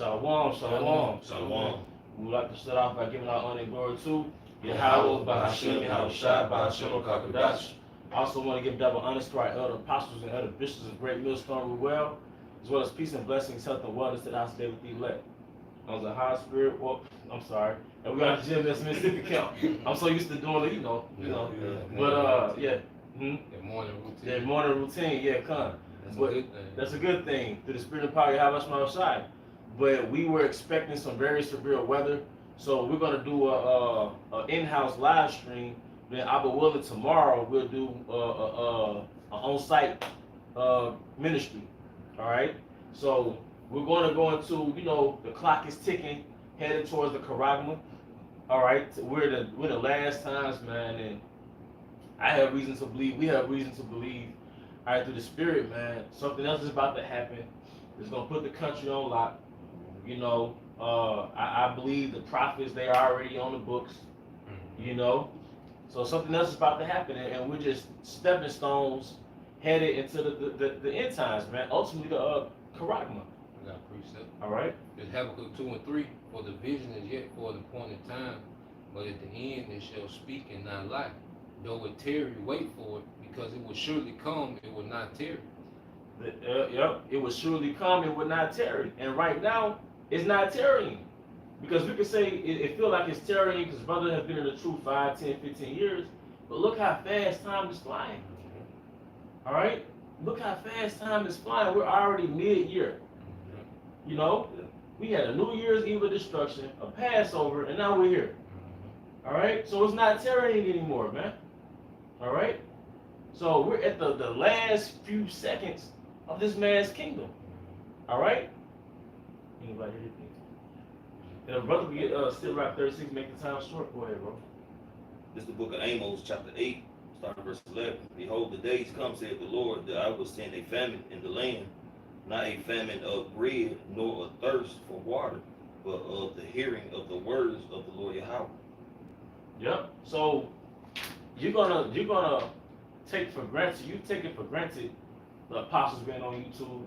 Shalom, shalom. Shalom. We would like to start off by giving our honor and glory to Yahweh, Bahashim, Yahushua, Bahashim, Kakadash. Also want to give double honors to our elder apostles and elder bishops of Great Millstone Ruel, as well as peace and blessings, health and wellness to the house of David the elect. On the high spirit, well, I'm sorry. And we got the gym that's Mississippi count. I'm so used to doing it, you know. But yeah. That morning routine. That morning routine, yeah, come. That's But a good thing. that's a good thing. Through the spirit and power, how much my side. But we were expecting some very severe weather, so we're gonna do a in-house live stream. Then Abba willing tomorrow we'll do a on-site ministry. All right. So we're gonna go into, you know, the clock is ticking, headed towards the Karagma. All right. We're the last times, man, and I have reason to believe. We have reason to believe. All right, through the spirit, man, something else is about to happen. It's gonna put the country on lock. You know, I believe the prophets, they are already on the books, you know. So something else is about to happen, and we're just stepping stones headed into the end times, man. Ultimately, the Karagma. I got a precept. All right. There's Habakkuk 2 and 3. For the vision is yet for the appointed time, but at the end it shall speak and not lie. Though it tarry, wait for it, because it will surely come, it will not tarry. Yep, it will surely come, it will not tarry. And right now, it's not tarrying. Because we could say it feel like it's tarrying because brother has been in the truth 5, 10, 15 years. But look how fast time is flying. All right? Look how fast time is flying. We're already mid-year. You know? We had a New Year's Eve of destruction, a Passover, and now we're here. All right? So it's not tarrying anymore, man. All right? So we're at the last few seconds of this man's kingdom. All right? Anybody hear anything? And brother, we get still right 36, make the time short. Go ahead, bro. This is the book of Amos, chapter 8, starting verse 11. Behold, the days come, saith the Lord, that I will send a famine in the land, not a famine of bread, nor a thirst for water, but of the hearing of the words of the Lord Yahweh. Yep. So you're gonna take for granted. You take it for granted. The apostles been on YouTube.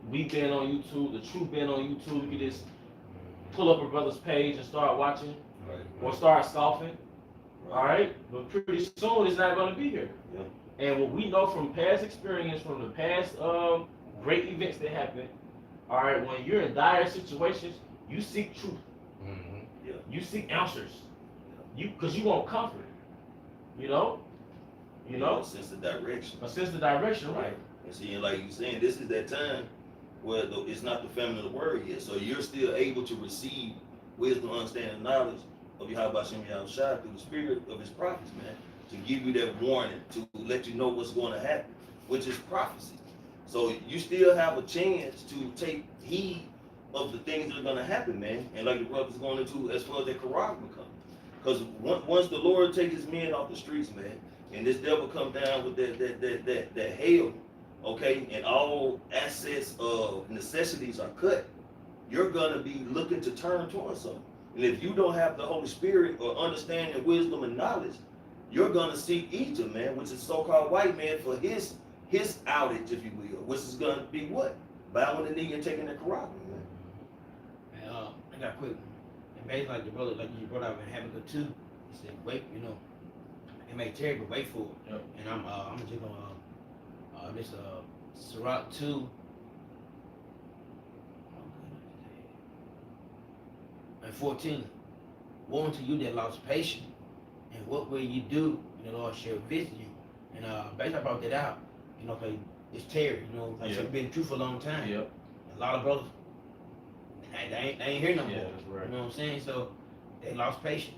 We've been on YouTube. The truth been on YouTube. You can just pull up a brother's page and start watching, or start scoffing. All right. But pretty soon it's not gonna be here. Yeah. And what we know from past experience, from the past great events that happen, all right, when you're in dire situations, you seek truth. Yeah. You seek answers. Because you want comfort. You know? A sense of direction. A sense of direction, right? And see, like you saying, this is that time where it's not the famine of the word yet. So you're still able to receive wisdom, understanding, knowledge of Yahweh Shem Yahushua through the spirit of his prophets, man, to give you that warning, to let you know what's going to happen, which is prophecy. So you still have a chance to take heed of the things that are going to happen, man. And like the brother's going into as far as that Karagma comes. Because once the Lord takes his men off the streets, man, and this devil come down with that hell, okay, and all assets of necessities are cut, you're gonna be looking to turn towards something. And if you don't have the Holy Spirit or understanding, wisdom, and knowledge, you're gonna seek Egypt, man, which is so-called white man, for his outage, if you will, which is gonna be what? Bowing the knee and taking the Karagma, man. And I got quick. And basically, like the brother, like you brought out in Habakkuk 2, he said, wait, you know, it may tarry, but wait for it. Yep. And I'm just gonna this Sirach 2 and 14. Woe unto you that lost patience, and what will you do when the Lord shall visit you? And basically I brought that out, you know, because it's tarry, you know, like it's been true for a long time. Yep. A lot of brothers, they ain't here no more. Yeah, that's right. You know what I'm saying? So they lost patience.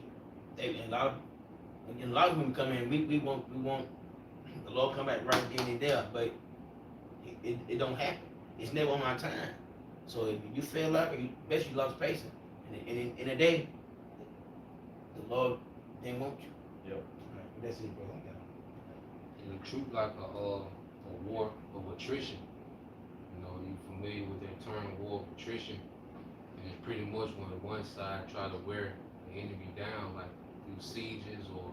And a lot of them come in, we want the Lord come back right then and there, but it don't happen. It's never on our time. So if you feel like it, you best you lost patience. And in a day, the Lord didn't want you. Yep. Right, that's it, bro. And the truth like a war of attrition. You know, you familiar with that term, war of attrition. And it's pretty much when one side try to wear the enemy down, like through sieges or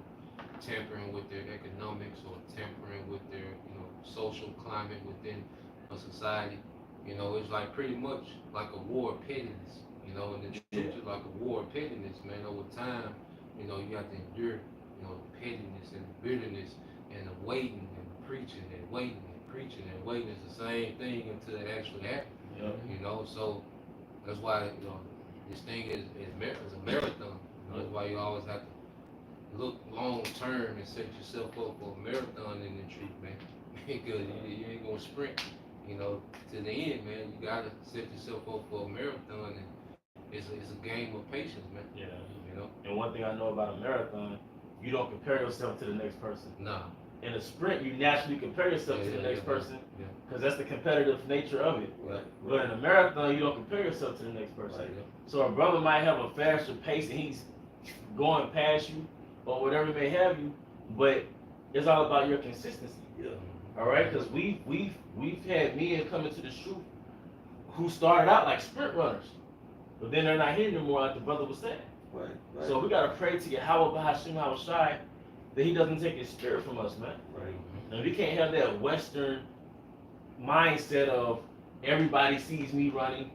tampering with their economics or tampering with their, you know, social climate within a society. You know, it's like pretty much like a war of pettiness. You know, and the truth is like a war of pettiness, man. Over time, you know, you have to endure, you know, the pettiness and the bitterness and the waiting and the preaching and waiting and preaching and waiting is the same thing until it actually happens. Yep. You know, so that's why, you know, this thing is a marathon. You know, that's why you always have to look long term and set yourself up for a marathon in the truth, man. Because you ain't gonna sprint, you know, to the end, man. You gotta set yourself up for a marathon, and it's a game of patience, man. Yeah. You know, And one thing I know about a marathon, you don't compare yourself to the next person. nah. In a sprint, you naturally compare yourself to the next person Yeah. because that's the competitive nature of it. Right. But in a marathon, you don't compare yourself to the next person. Right. So a brother might have a faster pace and he's going past you or whatever may have you, but it's all about your consistency. Yeah. All right, because we've had men come into the truth who started out like sprint runners, but then they're not here anymore, like the brother was saying. Right. Right. So we gotta pray to Yahweh Bahashim Shai that He doesn't take His spirit from us, man. right. And we can't have that Western mindset of everybody sees me running,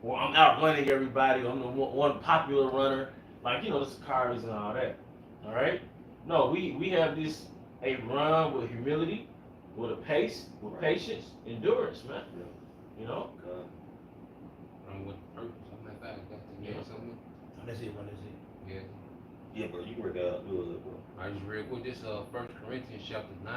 or I'm out running everybody, or I'm the one popular runner, like, you know, the Sakaris and all that. All right? No, we have this a run with humility, with a pace, with patience, endurance, man. Yeah. You know? God. I'm with purpose. I'm not that. Got to get something. That's it, bro. That's it. Yeah. Yeah, bro. You work out. Do it, bro. I just read quick this 1 Corinthians chapter 9,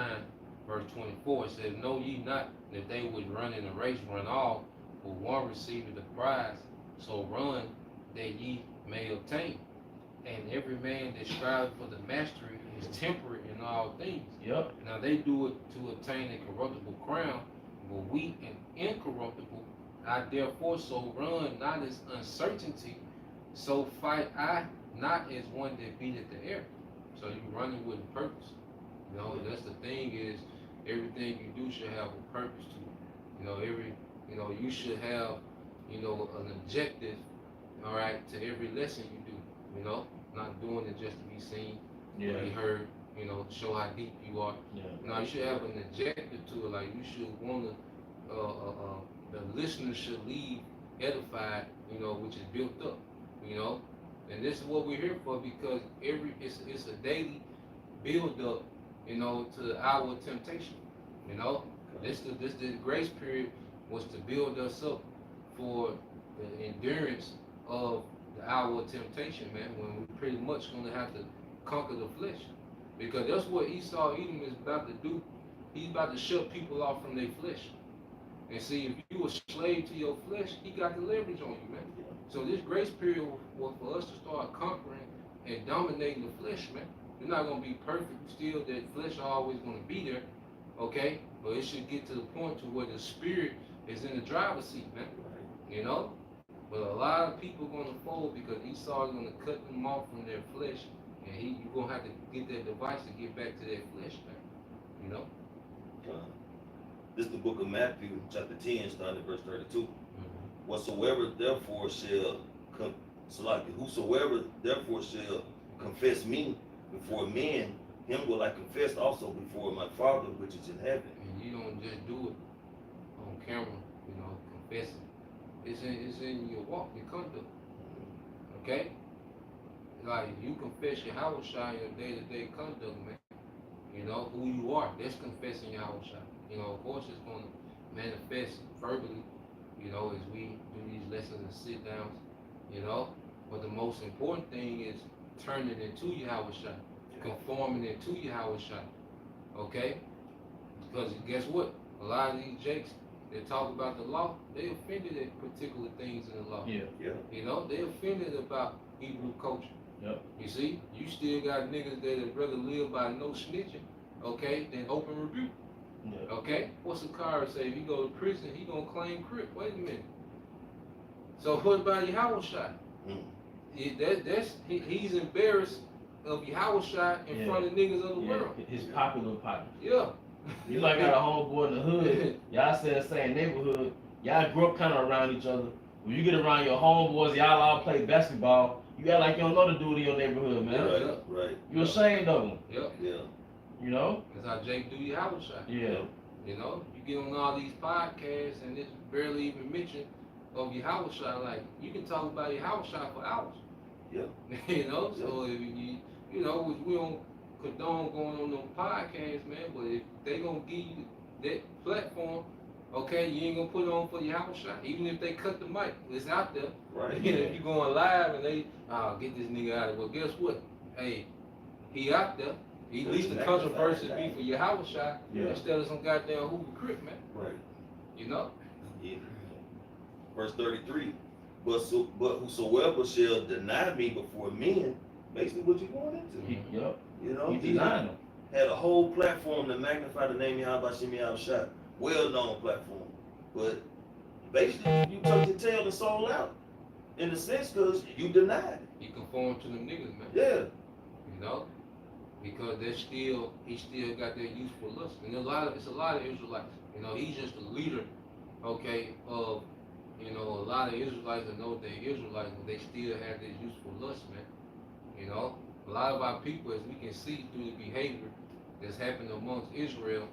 verse 24. It says, know ye not that they which run in a race run all, but one receiveth the prize. So run that ye may obtain. And every man that striveth for the mastery is temperate in all things. Yep. Now they do it to obtain a corruptible crown, but we an incorruptible. I therefore so run not as uncertainty, so fight I not as one that beateth the air. So you running with a purpose. You know, that's the thing is everything you do should have a purpose to it. You know, you should have, you know, an objective, all right, to every lesson you do, you know, not doing it just to be seen, to be heard, you know, show how deep you are. Yeah. No, you should have an objective to it. Like you should want to, the listener should leave edified, you know, which is built up, you know. And this is what we're here for because it's a daily build up, you know, to our temptation, you know. This grace period was to build us up for the endurance of the hour of temptation, man. When we're pretty much gonna have to conquer the flesh. Because that's what Esau Edom is about to do. He's about to shut people off from their flesh. And see, if you a slave to your flesh, he got the leverage on you, man. So this grace period was for us to start conquering and dominating the flesh, man. You're not going to be perfect still. That flesh is always going to be there, okay? But it should get to the point to where the spirit is in the driver's seat, man. You know? But a lot of people are going to fold because Esau is going to cut them off from their flesh. And you're going to have to get that device to get back to that flesh, man. You know? This is the book of Matthew, chapter 10, starting at verse 32. Whatsoever therefore shall whosoever therefore shall confess me before men, him will I confess also before my Father which is in heaven. And you don't just do it on camera, you know, confessing. It's in your walk, your conduct. Okay? Like you confess your Yahushua in your day-to-day conduct, man. You know, who you are. That's confessing your Yahushua. You know, of course it's going to manifest verbally, you know, as we do these lessons and sit downs, you know. But the most important thing is turning into Yahushua, conforming into Yahushua. Okay? Because guess what? A lot of these jakes that talk about the law, they offended at particular things in the law. Yeah. Yeah. You know, they offended about Hebrew culture. Yep. You see, you still got niggas that'd rather live by no snitching, okay, than open rebuke. Yeah. Okay? What's the car say? If he go to prison, he gonna claim crip. Wait a minute. So what about Yahushua? He's embarrassed of Yahushua in front of niggas of the world. His popular partner. Yeah. You might got a homeboy in the hood. Y'all stay in the same neighborhood. Y'all grew up kind of around each other. When you get around your homeboys, y'all all play basketball. You act like you don't know the dude in your neighborhood, man. Right. You ashamed of him. Yep. Yeah. You know? That's how Jake do Yahushua. Yeah. You know, you get on all these podcasts and it's barely even mention of Yahweh Shai. Like you can talk about Yahweh Shai for hours. Yeah. You know, so if you know, we don't condone going on no podcast, man. But if they gonna give you that platform, okay, you ain't gonna put it on for Yahweh Shai. Even if they cut the mic, it's out there. Right. You know, if you going live and they, get this nigga out of it. Well, guess what? Hey, he out there. At least the controversy be for Yahweh Shai Yeah. instead of some goddamn Hoover Crip, man. Right. You know? Yeah. Verse 33. But whosoever shall deny me before men, basically what you going into. Yep. You know, He denied them. had a whole platform to magnify the name Yahweh Hashem Yahweh Shai. Well-known platform. But basically, you tucked your tail and sold out. In a sense, because you denied it. He conformed to them niggas, man. Yeah. You know? Because he still got that youthful lust. And it's a lot of Israelites. You know, he's just a leader, okay, of, you know, a lot of Israelites that know they're Israelites, but they still have this youthful lust, man. You know? A lot of our people, as we can see through the behavior that's happening amongst Israel,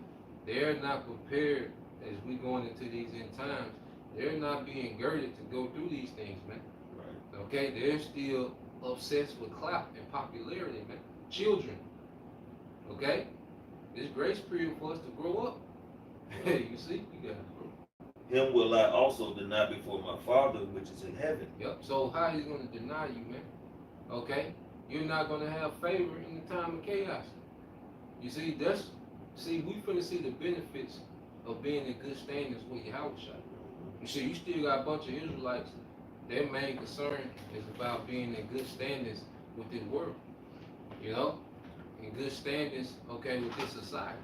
they're not prepared as we going into these end times. They're not being girded to go through these things, man. Right. Okay? They're still obsessed with clout and popularity, man. Children. Okay? This grace period for us to grow up. Hey, you see? You gotta grow. Him will I also deny before my Father which is in heaven. Yep. So how he's gonna deny you, man? Okay? You're not gonna have favor in the time of chaos. You see, we finna see the benefits of being in good standings with Yahweh Shai. You see, you still got a bunch of Israelites, their main concern is about being in good standings with this world. You know? In good standings, okay, with this society.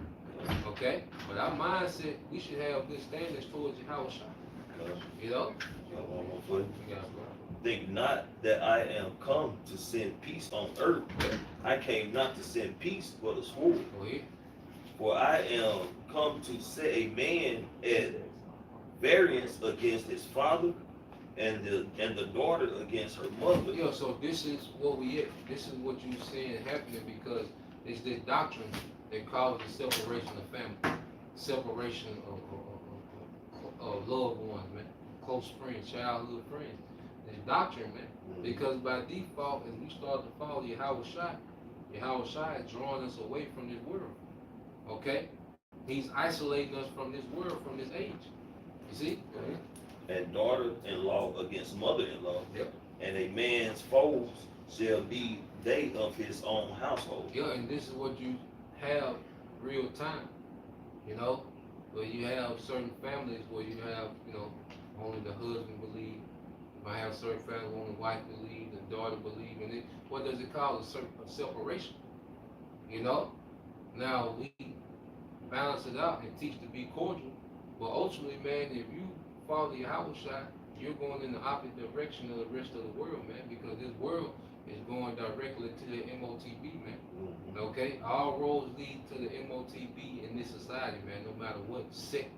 Okay? But our mindset, we should have good standings towards Yahweh Shai. You know? Yeah, bro. Think not that I am come to send peace on earth. I came not to send peace, but a sword. Go ahead. For I am come to set a man at variance against his father, and the daughter against her mother. Yeah, so this is what we at. This is what you're seeing happening because it's this doctrine that causes the separation of family, separation of loved ones, man, close friends, childhood friends. This doctrine, man, because by default, as we start to follow Yahweh Shai is drawing us away from this world. Okay, he's isolating us from this world, from this age. You see? And daughter-in-law against mother-in-law. Yep. And a man's foes shall be they of his own household. Yeah, and this is what you have real time. You know, where you have certain families where you have, you know, only the husband believe. You might have certain families where only the wife believe, the daughter believe, and it, what does it cause? A separation. You know? Now we balance it out and teach to be cordial, but ultimately, man, if you follow the Yahweh Shai, you're going in the opposite direction of the rest of the world, man, because this world is going directly to the MOTB, man. Okay? All roads lead to the MOTB in this society, man, no matter what sect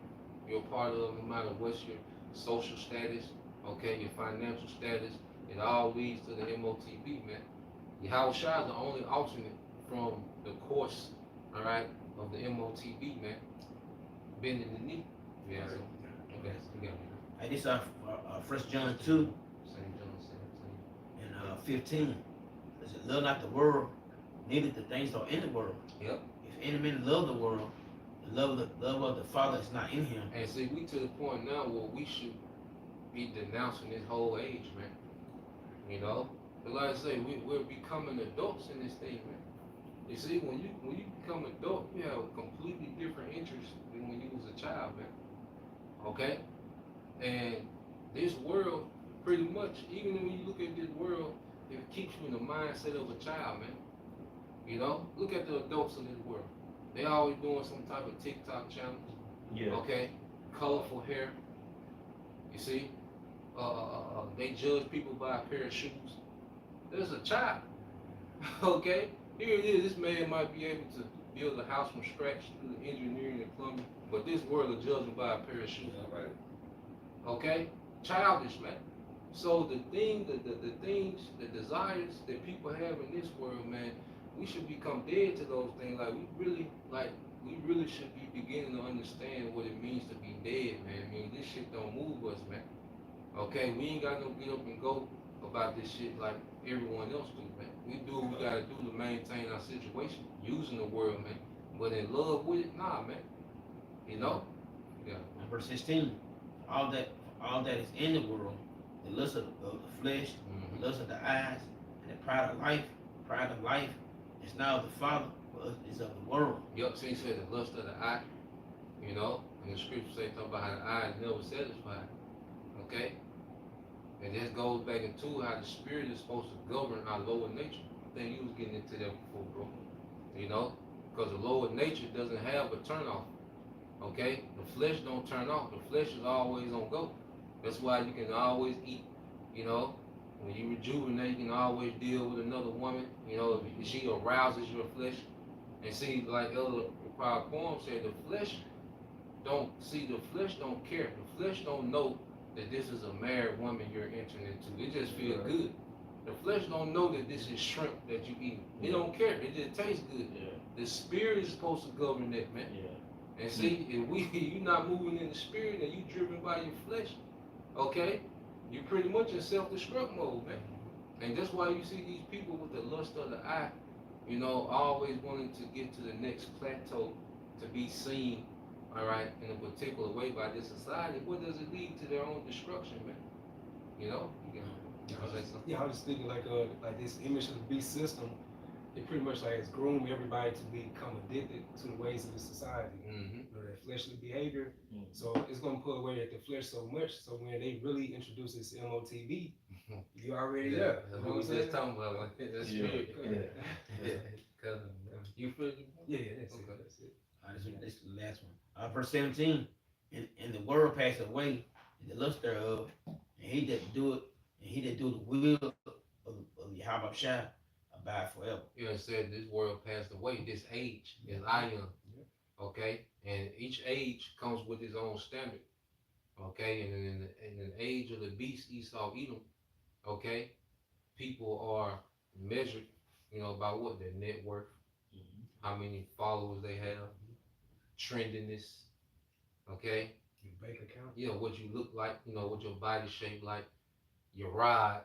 you're part of, no matter what's your social status, okay, your financial status, it all leads to the MOTB, man. Yahweh Shai is the only alternate from the course, all right, of the MOTB, man. Bending the knee. Yeah, so, okay, you got me. This is 1 John 2 St. John 17. and 15. It says, love not the world, neither the things that are in the world. Yep. If any man love the world, the love of the Father is not in him. And see, we to the point now where we should be denouncing this whole age, man. You know? But like I say, we're becoming adults in this thing, man. You see, when you become adult, you have a completely different interest than when you was a child, man. Okay? And this world, pretty much, even when you look at this world, it keeps you in the mindset of a child, man. You know? Look at the adults in this world. They always doing some type of TikTok challenge. Yeah. Okay? Colorful hair. You see? They judge people by a pair of shoes. There's a child. Okay? Here it is, this man might be able to build a house from scratch through the engineering and plumbing, but this world will judge him by a pair of shoes. Right. Okay? Childish, man. So the things, the desires that people have in this world, man, we should become dead to those things. Like we really, like we really should be beginning to understand what it means to be dead, man. I mean, this shit don't move us, man. Okay, we ain't got no get up and go about this shit like everyone else do, man. We do what we gotta do to maintain our situation, using the world, man. But in love with it, nah, man. You know? Yeah. And verse 16, all that is in the world, the lust of the flesh, Mm-hmm. the lust of the eyes, and the pride of life is now of the Father, but is of the world. Yup, so he said the lust of the eye, you know, and the scripture say talk about how the eye is never satisfied. Okay? And this goes back into how the spirit is supposed to govern our lower nature. I think you was getting into that before, bro. You know? Because the lower nature doesn't have a turn off. Okay? The flesh don't turn off. The flesh is always on go. That's why you can always eat, you know. When you rejuvenate, you can always deal with another woman. You know, if she arouses your flesh. And see, like Elder Power Poem said, the flesh don't care. The flesh don't know that this is a married woman you're entering into. It just feels good. The flesh don't know that this is shrimp that you eat. It don't care. It just tastes good. Yeah. The spirit is supposed to govern that, man. Yeah. And see, if you not moving in the spirit and you driven by your flesh, okay, you pretty much in self-destruct mode, man. And that's why you see these people with the lust of the eye, you know, always wanting to get to the next plateau to be seen, all right, in a particular way by this society. What does it lead to? Their own destruction, man. You know? You know, say something? Yeah, I was just thinking like this image of the beast system, it pretty much like has groomed everybody to become addicted to the ways of the society. Mm-hmm. You know, that fleshly behavior. Mhm. So it's gonna pull away at the flesh so much. So when they really introduce this MOTB, you already there. You know Who what was I'm just saying? talking about? Like, that's Yeah. spirit. Yeah. Cousin. You feel me? Yeah, that's Okay. it. That's it. This is the last one. Verse 17, and the world passed away, and the lust thereof, and he that do the will of Yahweh Shai abide forever. You know, it said this world passed away. This age is ion. Okay, and each age comes with its own standard. Okay, and in the age of the beast, Esau, Edom. Okay, people are measured, you know, by what their net worth, how many followers they have, trendiness. Okay, Your bank account. you know what you look like, you know what your body shape like, your ride.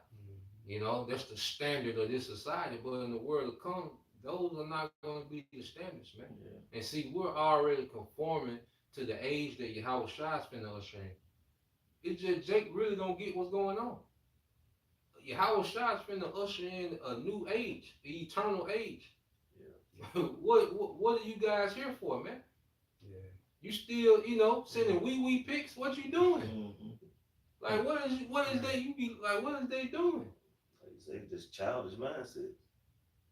You know, that's the standard of this society. But in the world to come, those are not going to be the standards, man. Yeah. And see, we're already conforming to the age that Yahweh Shai is finna usher in. It's just Jake really don't get what's going on. Yahweh Shai is finna usher in a new age, the eternal age. Yeah. What are you guys here for, man? Yeah. You still, you know, sending wee pics? What you doing? Mm-hmm. Like, what is they? You be like, what is they doing? Like you say, just childish mindset.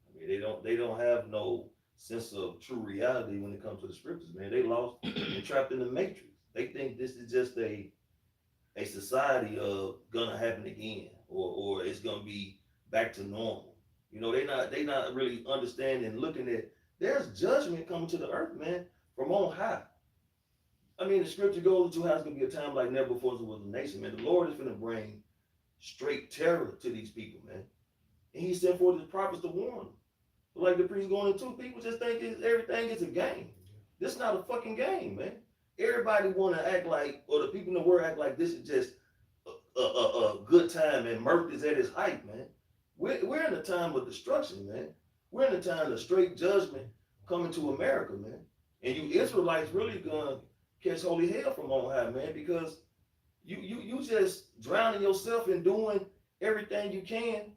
I mean, they don't have no sense of true reality when it comes to the scriptures, man. They lost and trapped in the matrix. They think this is just a society of gonna happen again, or it's gonna be back to normal. You know, they not really understanding, looking at there's judgment coming to the earth, man, from on high. I mean, the scripture goes to how it's gonna be a time like never before there was a nation, man. The Lord is gonna bring straight terror to these people, man. And he sent forth his prophets to warn them. Like the priest going into, people just think everything is a game. This is not a fucking game, man. Everybody want to act like, or the people in the world act like this is just a good time and mirth is at its height, man. We're in a time of destruction, man. We're in a time of straight judgment coming to America, man. And you Israelites really gonna catch holy hell from on high, man, because you just drowning yourself in doing everything you can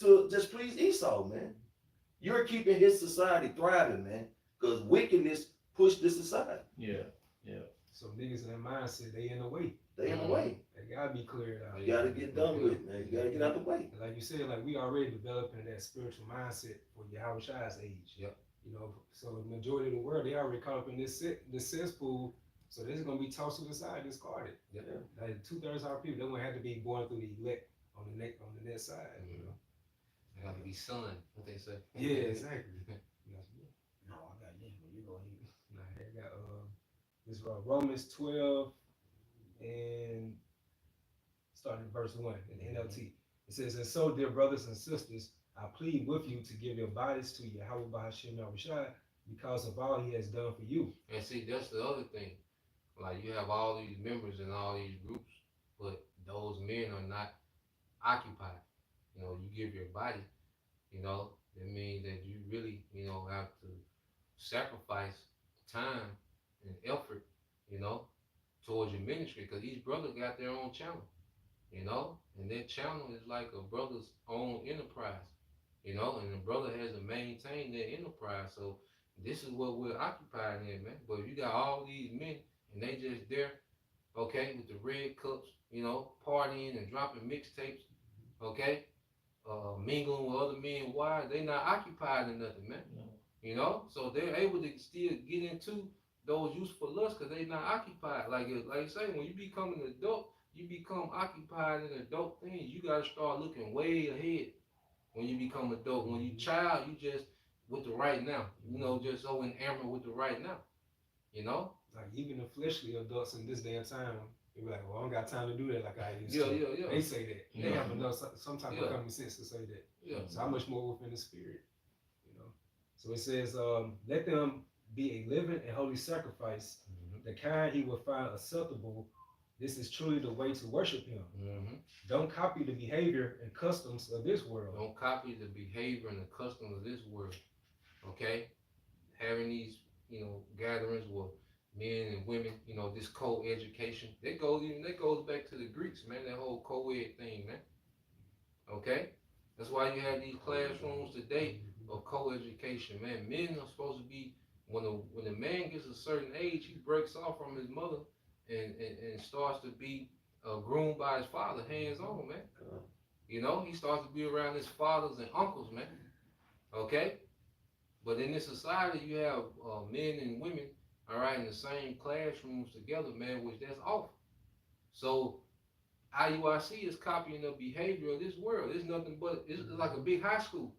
to just please Esau, man. You're keeping his society thriving, man, because wickedness pushed this aside. Yeah. So niggas in that mindset, they in the way. They in the way. They gotta be cleared out. You gotta get done with it, man. You gotta get out the way. And like you said, like we already developing that spiritual mindset for Yahweh Shai's age. Yep. You know, so the majority of the world, they already caught up in this cesspool. So this is gonna be tossed to the side, discarded. Yep. Like 2/3 of our people, they're gonna have to be born through the elect on the net side. You know. They gotta be son, what they say. Yeah, exactly. No, I got this one. You go ahead. Nah, I got this Romans 12 and starting at verse 1 in the NLT. It says, and so, dear brothers and sisters, I plead with you to give your bodies to Yahweh B'Hashem Yahushua, because of all he has done for you. And see, that's the other thing. Like you have all these members in all these groups, but those men are not occupied. You know, you give your body, you know, that means that you really, you know, have to sacrifice time and effort, you know, towards your ministry, because each brother got their own channel, you know, and their channel is like a brother's own enterprise, you know, and the brother has to maintain their enterprise. So this is what we're occupied in, man. But if you got all these men and they just there, okay, with the red cups, you know, partying and dropping mixtapes, okay, mingling with other men, why they not occupied in nothing, man? No. You know, so they're able to still get into those useful lusts because they not occupied. Like I say, when you become an adult, you become occupied in adult things. You gotta start looking way ahead when you become adult. When you child, you just with the right now. You know, just so enamored with the right now. You know? Like even the fleshly adults in this day and time, they be like, well, I don't got time to do that like I used Yeah, to. yeah, yeah. They say that. They Yeah. have enough some type Yeah. of common sense to say that. Yeah. So how much more within the spirit, you know? So it says, let them be a living and holy sacrifice, the kind he will find acceptable. This is truly the way to worship him. Mm-hmm. Don't copy the behavior and customs of this world. Don't copy the behavior and the customs of this world. Okay? Having these, you know, gatherings with men and women, you know, this co-education. That goes back to the Greeks, man, that whole co-ed thing, man. Okay? That's why you have these classrooms today of co-education, man. Men are supposed to be, when a man gets a certain age, he breaks off from his mother and starts to be groomed by his father, hands-on, man. You know, he starts to be around his fathers and uncles, man. Okay? But in this society, you have men and women, all right, in the same classrooms together, man, which that's off. So IUIC is copying the behavior of this world. It's nothing but, it's like a big high school.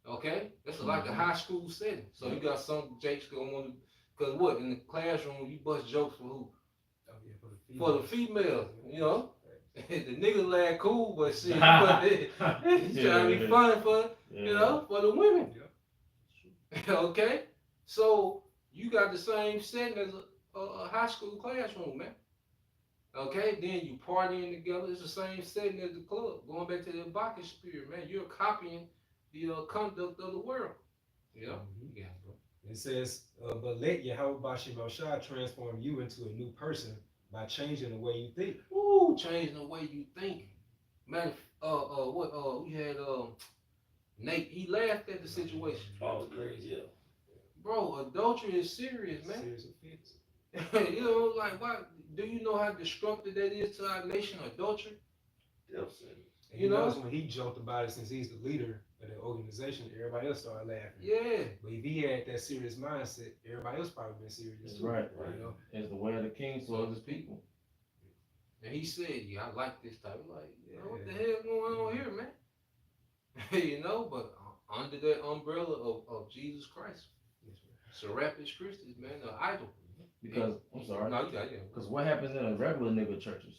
Okay? That's like a high school setting. So you got some jakes going on, because what, in the classroom, you bust jokes for who? Oh, yeah, For the females, you know? The niggas laugh cool, but shit, he's trying to be fun for, you know, for the women. Okay? So you got the same setting as a high school classroom, man. Okay? Then you partying together. It's the same setting as the club. Going back to the Bacchus spirit, man. You're copying the conduct of the world. You know? Mhm. Yeah, bro. It says, but let Yahweh Bashim Shah transform you into a new person by changing the way you think. Ooh, changing the way you think. Man, we had Nate, he laughed at the situation. Oh, crazy, yeah. Bro, adultery is serious, man. Serious offense. You know, like, what? Do you know how destructive that is to our nation, adultery? Definitely. And You he know? knows when he joked about it, since he's the leader of the organization, everybody else started laughing. Yeah. But if he had that serious mindset, everybody else probably been serious That's too. right. You know? It's the way of the king, so of his people. And he said, yeah, I like this type. Like, you know, what the Yeah. hell going on here, man? You know, but under that umbrella of Jesus Christ. Serapis Christus, man, the idol. Because, I'm sorry. No, you got it. Because what happens in the regular nigga churches?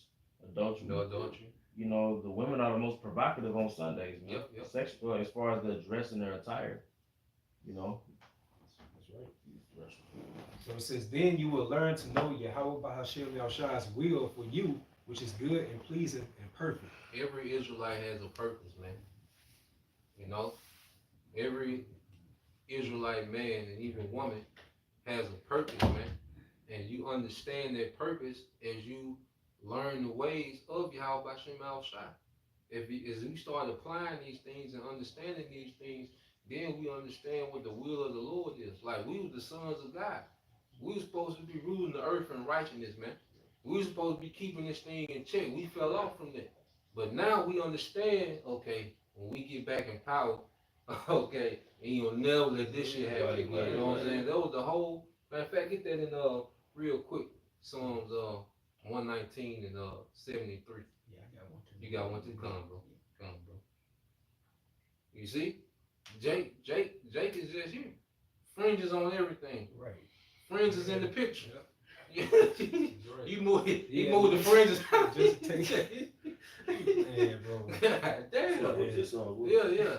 Adultery. No adultery. You know, the women are the most provocative on Sundays, man. Yep, yep. Sexual, as far as the dress and their attire. You know? That's right. So it says, then you will learn to know Yahweh Bahashim Yahshai's will for you, which is good and pleasing and perfect. Every Israelite has a purpose, man. You know? Every Israelite man and even woman has a purpose, man. And you understand that purpose as you learn the ways of Yahweh Bashem Al Shai. As we start applying these things and understanding these things, then we understand what the will of the Lord is. Like, we were the sons of God. We were supposed to be ruling the earth in righteousness, man. We were supposed to be keeping this thing in check. We fell off from that. But now we understand, okay, when we get back in power, okay, and you'll never let this shit happen again. You know what I'm saying? That was the whole, matter of fact, get that in real quick. Psalms 119 and 73. Yeah, I got one too. You got one too. Come, bro. Come, bro. You see? Jake is just here. Fringes on everything. Right. Fringes is in the picture. Yep. You Right. moved Yeah, the fringes. Just take that. Man, bro. God damn. So, it's just, Yeah, yeah.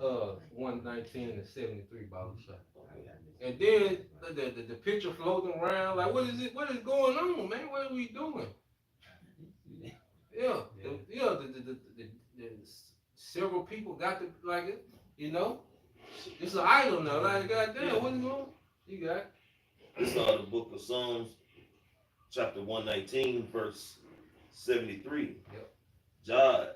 119 and 73 bottle shot. And then the picture floating around, like, what is it? What is going on, man? What are we doing? Yeah, several people got to like it, you know. It's an idol now. Like, goddamn, what is going on? You got it. This is the book of Psalms, chapter 119, verse 73. Yep. God,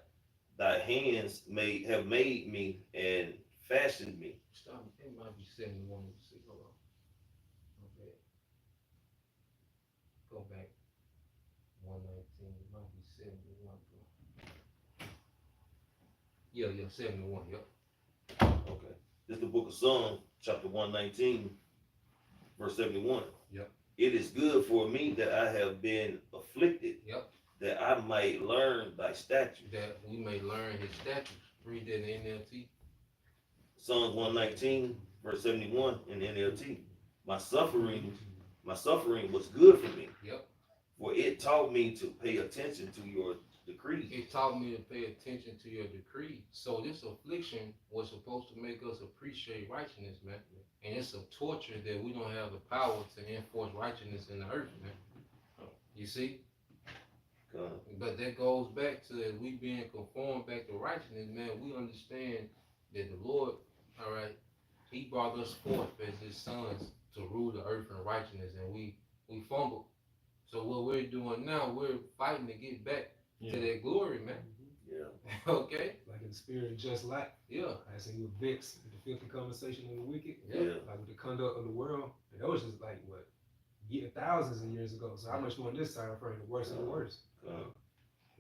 thy hands have made me and fashioned me. Stop. It might be 71. Hold on. Okay. Go back. 119. It might be 71. Yeah, 71. Yep. Okay. This is the book of Psalms, chapter 119, verse 71. Yep. It is good for me that I have been afflicted, Yep. that I might learn thy statutes. That we may learn his statutes. Read that in NLT. Psalms 119, verse 71 in NLT. My suffering was good for me. Yep. For it taught me to pay attention to your decrees. It taught me to pay attention to your decree. So this affliction was supposed to make us appreciate righteousness, man. And it's a torture that we don't have the power to enforce righteousness in the earth, man. You see? But that goes back to as we being conformed back to righteousness, man. We understand that the Lord, all right, he brought us forth as his sons to rule the earth in righteousness, and we fumbled. So what we're doing now, we're fighting to get back to that glory, man. Yeah. Okay? Like in the spirit of just like, Yeah. I seen with Vix, with the filthy conversation of the wicked, Yeah. like with the conduct of the world, and that was just like what, thousands of years ago. So how much more in this time frame, the worse and the worse.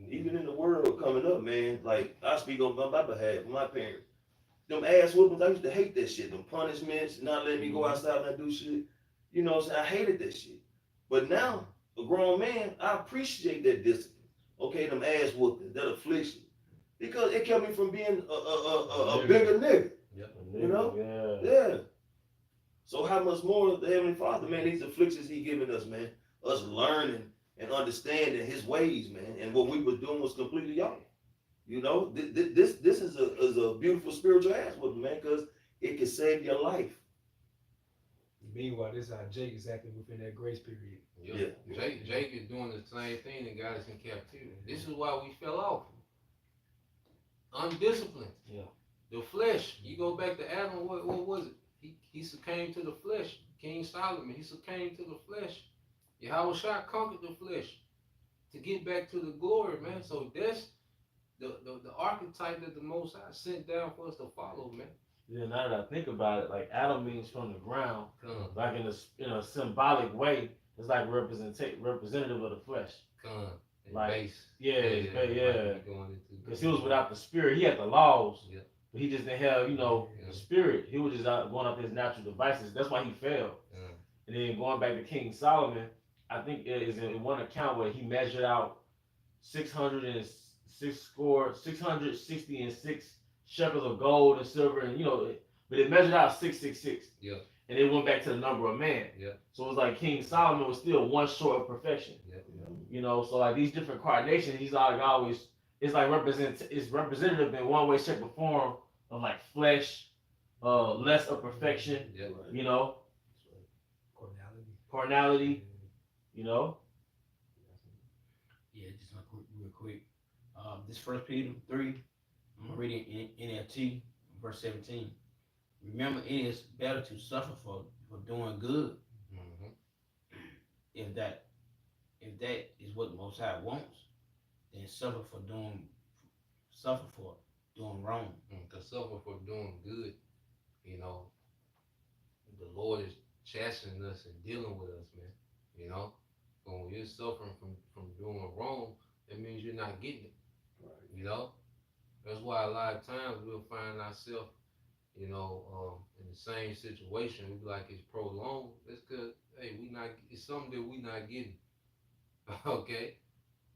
Even in the world coming up, man, like I speak on my behalf, my parents. Them ass whoopings, I used to hate that shit. Them punishments, not letting me go outside and do shit. You know what I'm saying? I hated that shit. But now, a grown man, I appreciate that discipline. Okay, them ass whoopings, that affliction. Because it kept me from being a bigger nigga. Yep. You know? Yeah. Yeah. So how much more the Heavenly Father, man, these afflictions he giving us, man. Us learning and understanding his ways, man. And what we were doing was completely off. You know, this is a beautiful spiritual ass whooping, man, because it can save your life. Meanwhile, this is how Jake is acting within that grace period. Yeah. Jake is doing the same thing that got us in captivity. This is why we fell off. Undisciplined. Yeah. The flesh. You go back to Adam, what was it? He succumbed to the flesh. King Solomon, he succumbed to the flesh. Yahweh Shah conquered the flesh to get back to the glory, man. So that's the archetype that the Most High sent down for us to follow, man. Yeah, now that I think about it, like Adam means from the ground, Come, like in a symbolic way, it's like representative of the flesh. come. Like, base. yeah. Going Because he was without the spirit. He had the laws, Yeah. but he just didn't have, Yeah. the spirit. He was just going up his natural devices. That's why he failed. Yeah. And then going back to King Solomon, I think it is in one account where he measured out 666 shekels of gold and silver, and but it measured out 666. Yeah. And it went back to the number of man. Yeah. So it was like King Solomon was still one short of perfection. Yeah. So like these different coordinations, he's like always, it's like it's representative in one way, shape, or form of like flesh, less of perfection, Yeah. Carnality. carnality, Yeah, just real quick. This 1 Peter 3, I'm gonna read it in NLT, verse 17. Remember, it is better to suffer for doing good, Mm-hmm. if that is what the Most High wants, then suffer for doing wrong. To suffer for doing good, the Lord is chastening us and dealing with us, man. But when you're suffering from doing wrong, that means you're not getting it. That's why a lot of times we'll find ourselves, in the same situation. We be like, it's prolonged. That's because, hey, it's something that we not getting. Okay?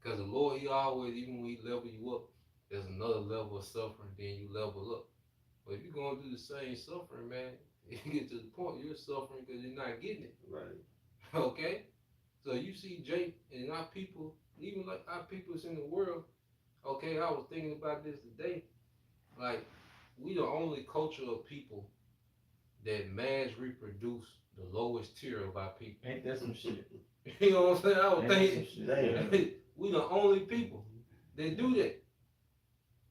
Because the Lord, he always, even when he level you up, there's another level of suffering, then you level up. But if you're going to do the same suffering, man, you get to the point you're suffering because you're not getting it. Right. Okay? So you see Jake and our people, even like our peoples in the world, okay, I was thinking about this today. Like, we the only culture of people that mass reproduce the lowest tier of our people. Ain't that some shit? You know what I'm saying? I don't Ain't that think some shit? Damn. we the only people that do that.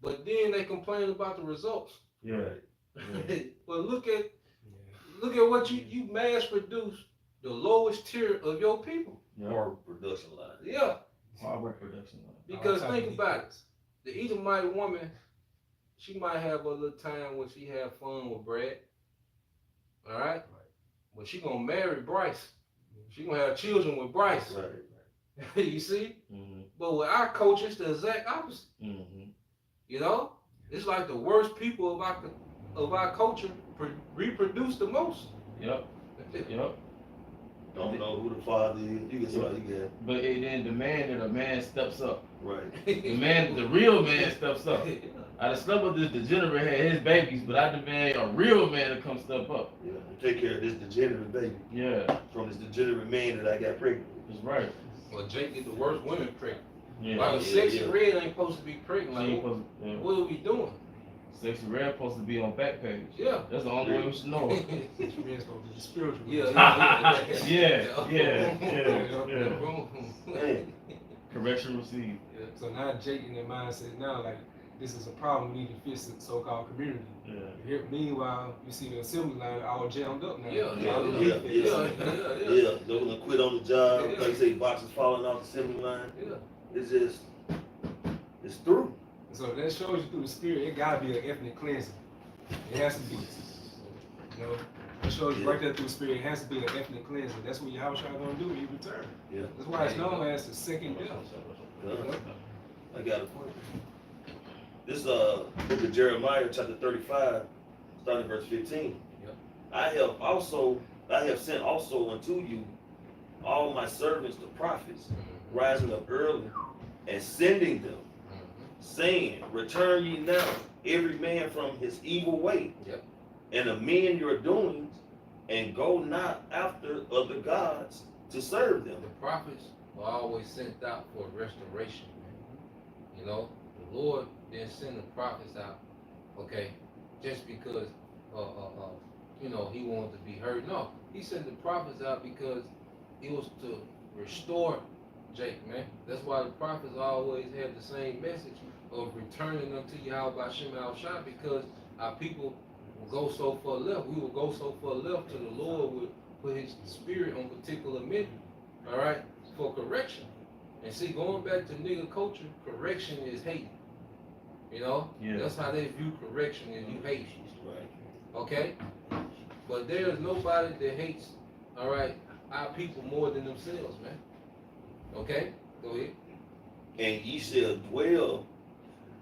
But then they complain about the results. Yeah. But look at what you mass produce the lowest tier of your people. Yeah. More production line. Yeah, Hard work production. because think about it. The Edomite woman, she might have a little time when she have fun with Brad. All right? But she gonna marry Bryce. She gonna have children with Bryce. Right. You see? Mm-hmm. But with our culture, it's the exact opposite. Mm-hmm. You know? It's like the worst people of our culture reproduce the most. Yep. Yep. Don't know who the father is. You get somebody you get. But it then demand that a man steps up. Right. The real man steps up. I discovered this degenerate had his babies, but I demand a real man to come step up. Yeah. Take care of this degenerate baby Yeah, from this degenerate man that I got pregnant with. that's right. Well, Jake get the worst women pregnant. Yeah. Like Sexy Red ain't supposed to be pregnant. She ain't Like, supposed to, yeah. what are we doing? Sexy Red supposed to be on back page. Yeah. That's the only way we should know it. Spiritual. Yeah. Man. Correction received. So now Jake in their mindset now, like, this is a problem, we need to fix the so-called community. Yeah. Here, meanwhile, you see the assembly line all jammed up now. Yeah, All the yeah, defense. Yeah, they're gonna quit on the job. Like I say, boxes falling off the assembly line. Yeah. It's just, it's through. So that shows you through the spirit, it gotta be an ethnic cleansing. It has to be. You know, it shows you right there through the spirit, it has to be an ethnic cleansing. That's what Yahweh gonna do when you return. Yeah. That's why it's known as the second death. I got a point. This book of Jeremiah, chapter 35, starting verse 15. Yep. I have sent also unto you all my servants, the prophets, rising up early and sending them, saying, return ye now, every man from his evil way, Yep. and amend your doings, and go not after other gods to serve them. The prophets were always sent out for restoration, man. You know, the Lord didn't send the prophets out, okay, just because, you know, he wanted to be heard. No, he sent the prophets out because it was to restore Jake, man. That's why the prophets always had the same message of returning unto Yahweh Hashem Al Shah, because our people will go so far left. We will go so far left to the Lord would put his spirit on particular men, all right, for correction. And see, going back to nigga culture, correction is hate. You know? Yeah. That's how they view correction, is you hate. Right. Okay? But there is nobody that hates, all right, our people more than themselves, man. Okay? Go ahead. And ye shall dwell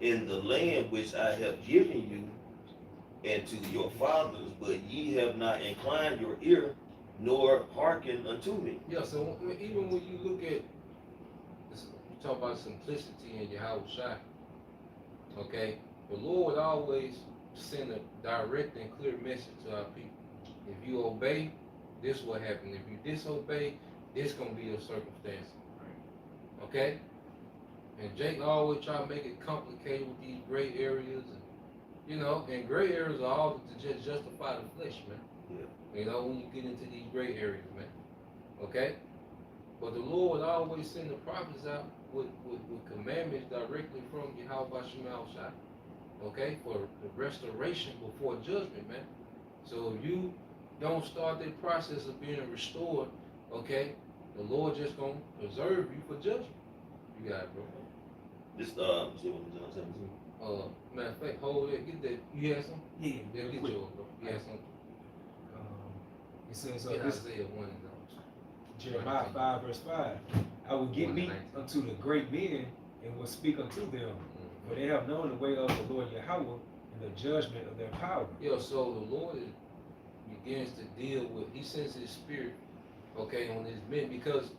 in the land which I have given you and to your fathers, but ye have not inclined your ear, nor hearkened unto me. Yeah, so even when you look at, you talk about simplicity in Yahweh Shai, okay? The Lord would always send a direct and clear message to our people. If you obey, this will happen. If you disobey, this gonna be the circumstance. Okay? And Jake always try to make it complicated with these gray areas, and you know, and gray areas are all to just justify the flesh, man. Yeah. You know, when you get into these gray areas, man. Okay? But the Lord would always send the prophets out with commandments directly from Yahweh Shemal Shai. Okay? For the restoration before judgment, man. So if you don't start that process of being restored, okay, the Lord just gonna preserve you for judgment. You got it, bro. This, see what John 17. Matter of fact, hold it, get that. You had some? Yeah, Yeah, real get quick. yours, bro. You had some? It says, Get this Isaiah 1 and Jeremiah 5 verse 5, I will give meat unto the great men and will speak unto them, for they have known the way of the Lord Yahweh and the judgment of their power. Yeah, so the Lord begins to deal with, he sends his spirit, okay, on his men, because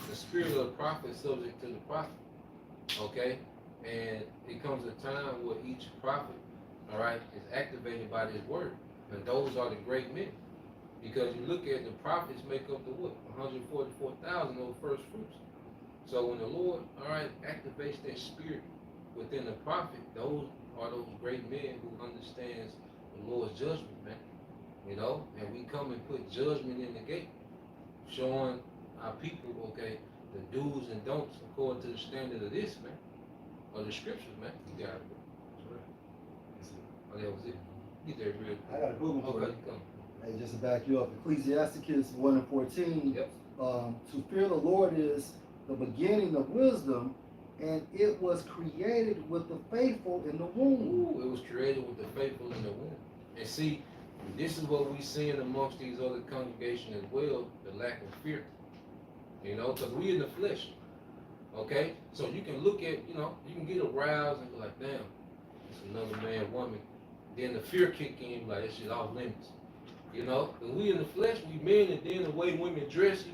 the spirit of the prophet is subject to the prophet, okay? And it comes a time where each prophet, all right, is activated by this word. And those are the great men. Because you look at the prophets make up the what? 144,000 of the first fruits. So when the Lord, all right, activates that spirit, within the prophet, those are those great men who understands the Lord's judgment, man. You know, and we come and put judgment in the gate, showing our people, okay, the do's and don'ts according to the standard of this, man, or the scriptures, man. You got it. Oh, that was it. Get there real I got a good one for Okay, you. come. Hey, just to back you up, Ecclesiasticus 1:14. Yep. To fear the Lord is the beginning of wisdom, and it was created with the faithful in the womb. Ooh, it was created with the faithful in the womb. And see, this is what we seeing amongst these other congregations as well, the lack of fear. You know, because we in the flesh. Okay? So you can look at, you know, you can get aroused and be like, damn, it's another man, woman. Then the fear kick in, like, that shit off limits. You know? Because we in the flesh, we men, and then the way women dress,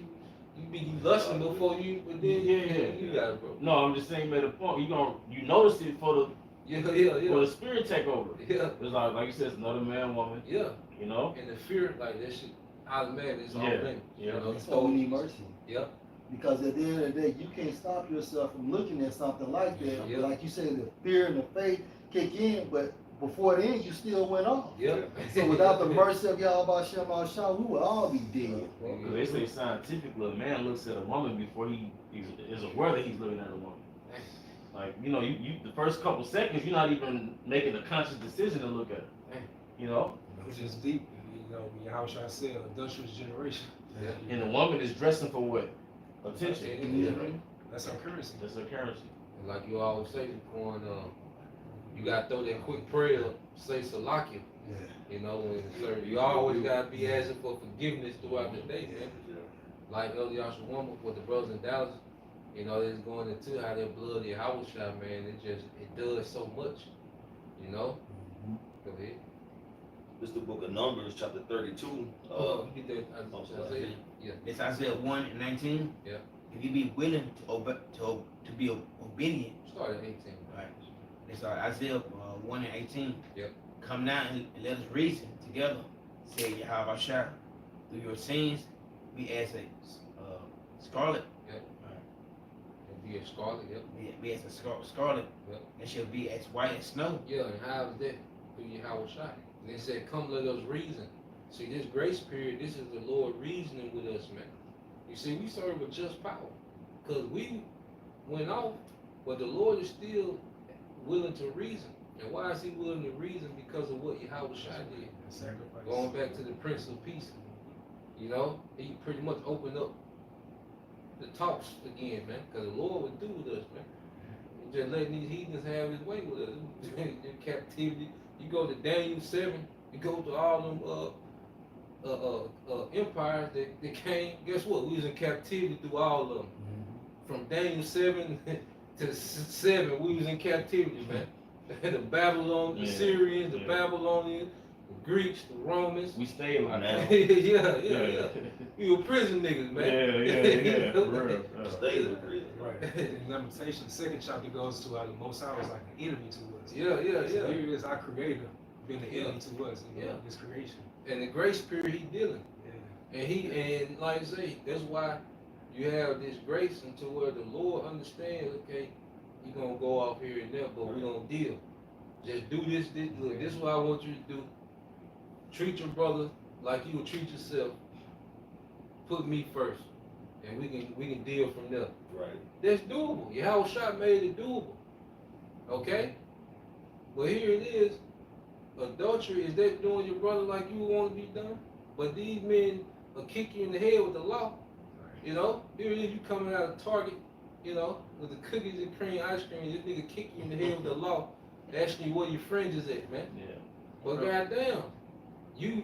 you be lusting before you, but then, you got it, bro. No, I'm just saying, made a point. You notice it for Yeah, the spirit take over. Yeah, It's like you said, it's another man, woman. yeah. You know. And the fear, like, that shit, automatically, it's off Yeah, limits. yeah. You know? That's why we need mercy. Yeah. Because at the end of the day, you can't stop yourself from looking at something like that. Yeah. Like you said, the fear and the faith kick in, but before then, you still went off. Yeah. So without the mercy of Yahweh Shem Shah, we would all be dead. Because they say scientifically, a man looks at a woman before he is aware that he's looking at a woman. Like, you know, you the first couple seconds, you're not even making a conscious decision to look at her. You know? Which is deep. You know, Yahushua said, adulterous generation. Yeah. And the woman is dressing for what? Attention. Yeah. That's our currency. That's her currency. And like you always say, Corn, you gotta throw that quick prayer, say Salakia. You know, when you always gotta be asking for forgiveness throughout the day, man. Like Elder Yashawama with the brothers in Dallas, you know, it's going into how their blood, their house shot, man. It does so much, you know. Go ahead. This is the book of Numbers, chapter 32. You get that? I'm sorry. Isaiah? Yeah. It's Isaiah 1:19. Yeah. If you be willing to be obedient, Start at 18. right? It's Isaiah 1:18. Yep. Come now and let us reason together, said Yahweh Shah. Through your sins, be as a scarlet. And be a scarlet, yep. Be as a scarlet. Yep. And shall be as white as snow. Yeah, and how is that through Yahweh Shai? And they said, come let us reason. See, this grace period, this is the Lord reasoning with us, man. You see, we serve a just power. Because we went off, but the Lord is still willing to reason. And why is he willing to reason? Because of what Yahweh Shai did. Sacrifice. Going back to the Prince of Peace. You know, he pretty much opened up the talks again, man. Because the Lord would do with us, man. Just letting these heathens have his way with us. In captivity. You go to Daniel 7, you go to all them empires that came. Guess what? We was in captivity through all of them. From Daniel 7 to 7, we was in captivity, man. The Babylon, the Yeah. Syrians, the Yeah. Babylonians, the Greeks, the Romans. We stay like Now. that. yeah. We were prison niggas, man. Yeah. For real. Stay in prison. Right. In Lamentation, the second chapter goes to how the Most High was like an enemy to us. Yeah. So here is our Creator being an enemy to us, you know, Yeah. His creation. And the grace period he dealing. Yeah. And like I say, that's why you have this grace until where the Lord understands, okay, you're gonna go off here and there, but we gonna deal. Just do this, look, this is what I want you to do. Treat your brother like you would treat yourself. Put me first. And we can deal from there. Right. That's doable. Yahweh Shah made it doable. Okay? But here it is. Adultery, is that doing your brother like you want to be done? But these men will kick you in the head with the law. You know? Here it is, you coming out of Target, you know, with the cookies and cream ice cream, this nigga kick you in the head with the law, asking you where your fringes at, man. Yeah. But goddamn, you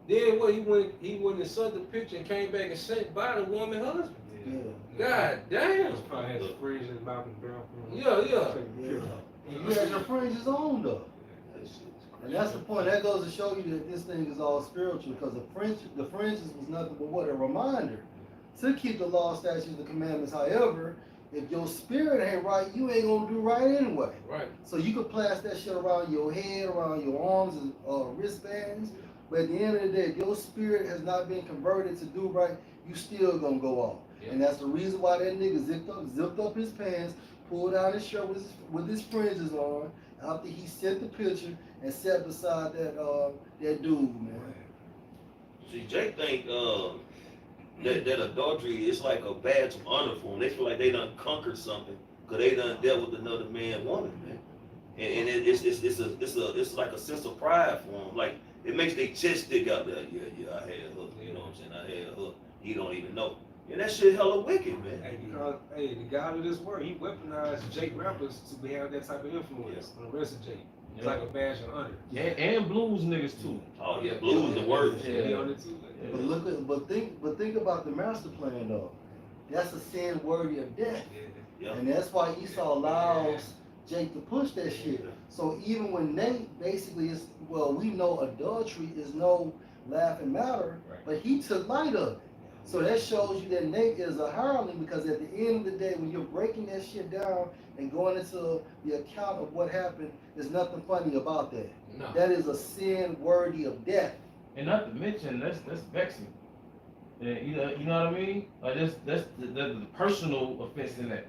then what he went and sucked the picture and came back and sent by the woman husband. Yeah. God damn. He probably had a fridge in his mouth and brown. Yeah. Yeah. And you had your fringes on though. And that's the point. That goes to show you that this thing is all spiritual, because the fringes was nothing but what? A reminder to keep the law, statutes, and commandments. However, if your spirit ain't right, you ain't gonna do right anyway. Right. So you could plaster that shit around your head, around your arms, and wristbands. But at the end of the day, if your spirit has not been converted to do right, you still gonna go off. Yeah. And that's the reason why that nigga zipped up his pants, pulled down his shirt with his fringes on after he sent the picture and sat beside that dude, man. See, Jake think that adultery is like a badge of honor for them. They feel like they done conquered something because they done dealt with another man, woman, man. And it's like a sense of pride for them. Like it makes their chest stick out there. Yeah, I had her. You know what I'm saying? I had her. He don't even know. And that shit hella wicked, man. Hey, because the God of this world, he weaponized Jake rappers to have that type of influence on the rest of Jake. It's like a badge of honor. And blues niggas too. Oh yeah, blues the worst. Yeah. He on it too. But think about the master plan though. That's a sin worthy of death. Yeah. And that's why Esau allows Jake to push that shit. So even when Nate basically is, well, we know adultery is no laughing matter, but he took light of it. So that shows you that Nate is a hireling, because at the end of the day, when you're breaking that shit down and going into the account of what happened, there's nothing funny about that. No. That is a sin worthy of death. And not to mention, that's vexing. And you know what I mean? Like that's the personal offense in that.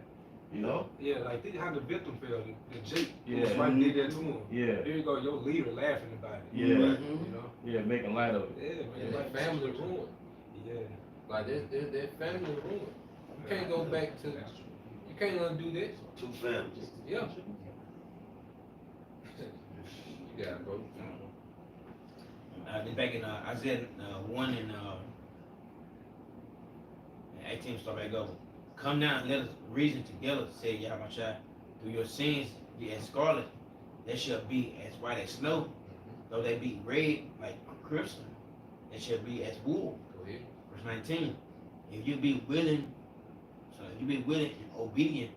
You know? Yeah, like think how the victim felt. The Jake Yeah. was right did that to him. Yeah. There you go, your leader laughing about it. Yeah. You Mhm. know? Yeah, making light of it. Yeah, man. And that family ruined. Yeah. Like that family ruined. You can't go back to. You can't undo that. Two families. Yeah. You got it, bro. Back in Isaiah 1 and 18, start back over. Come now and let us reason together, said Yahushua. Through your sins be as scarlet, they shall be as white as snow. Though they be red like crimson, they shall be as wool. Go ahead. Verse 19. If you be willing, and obedient,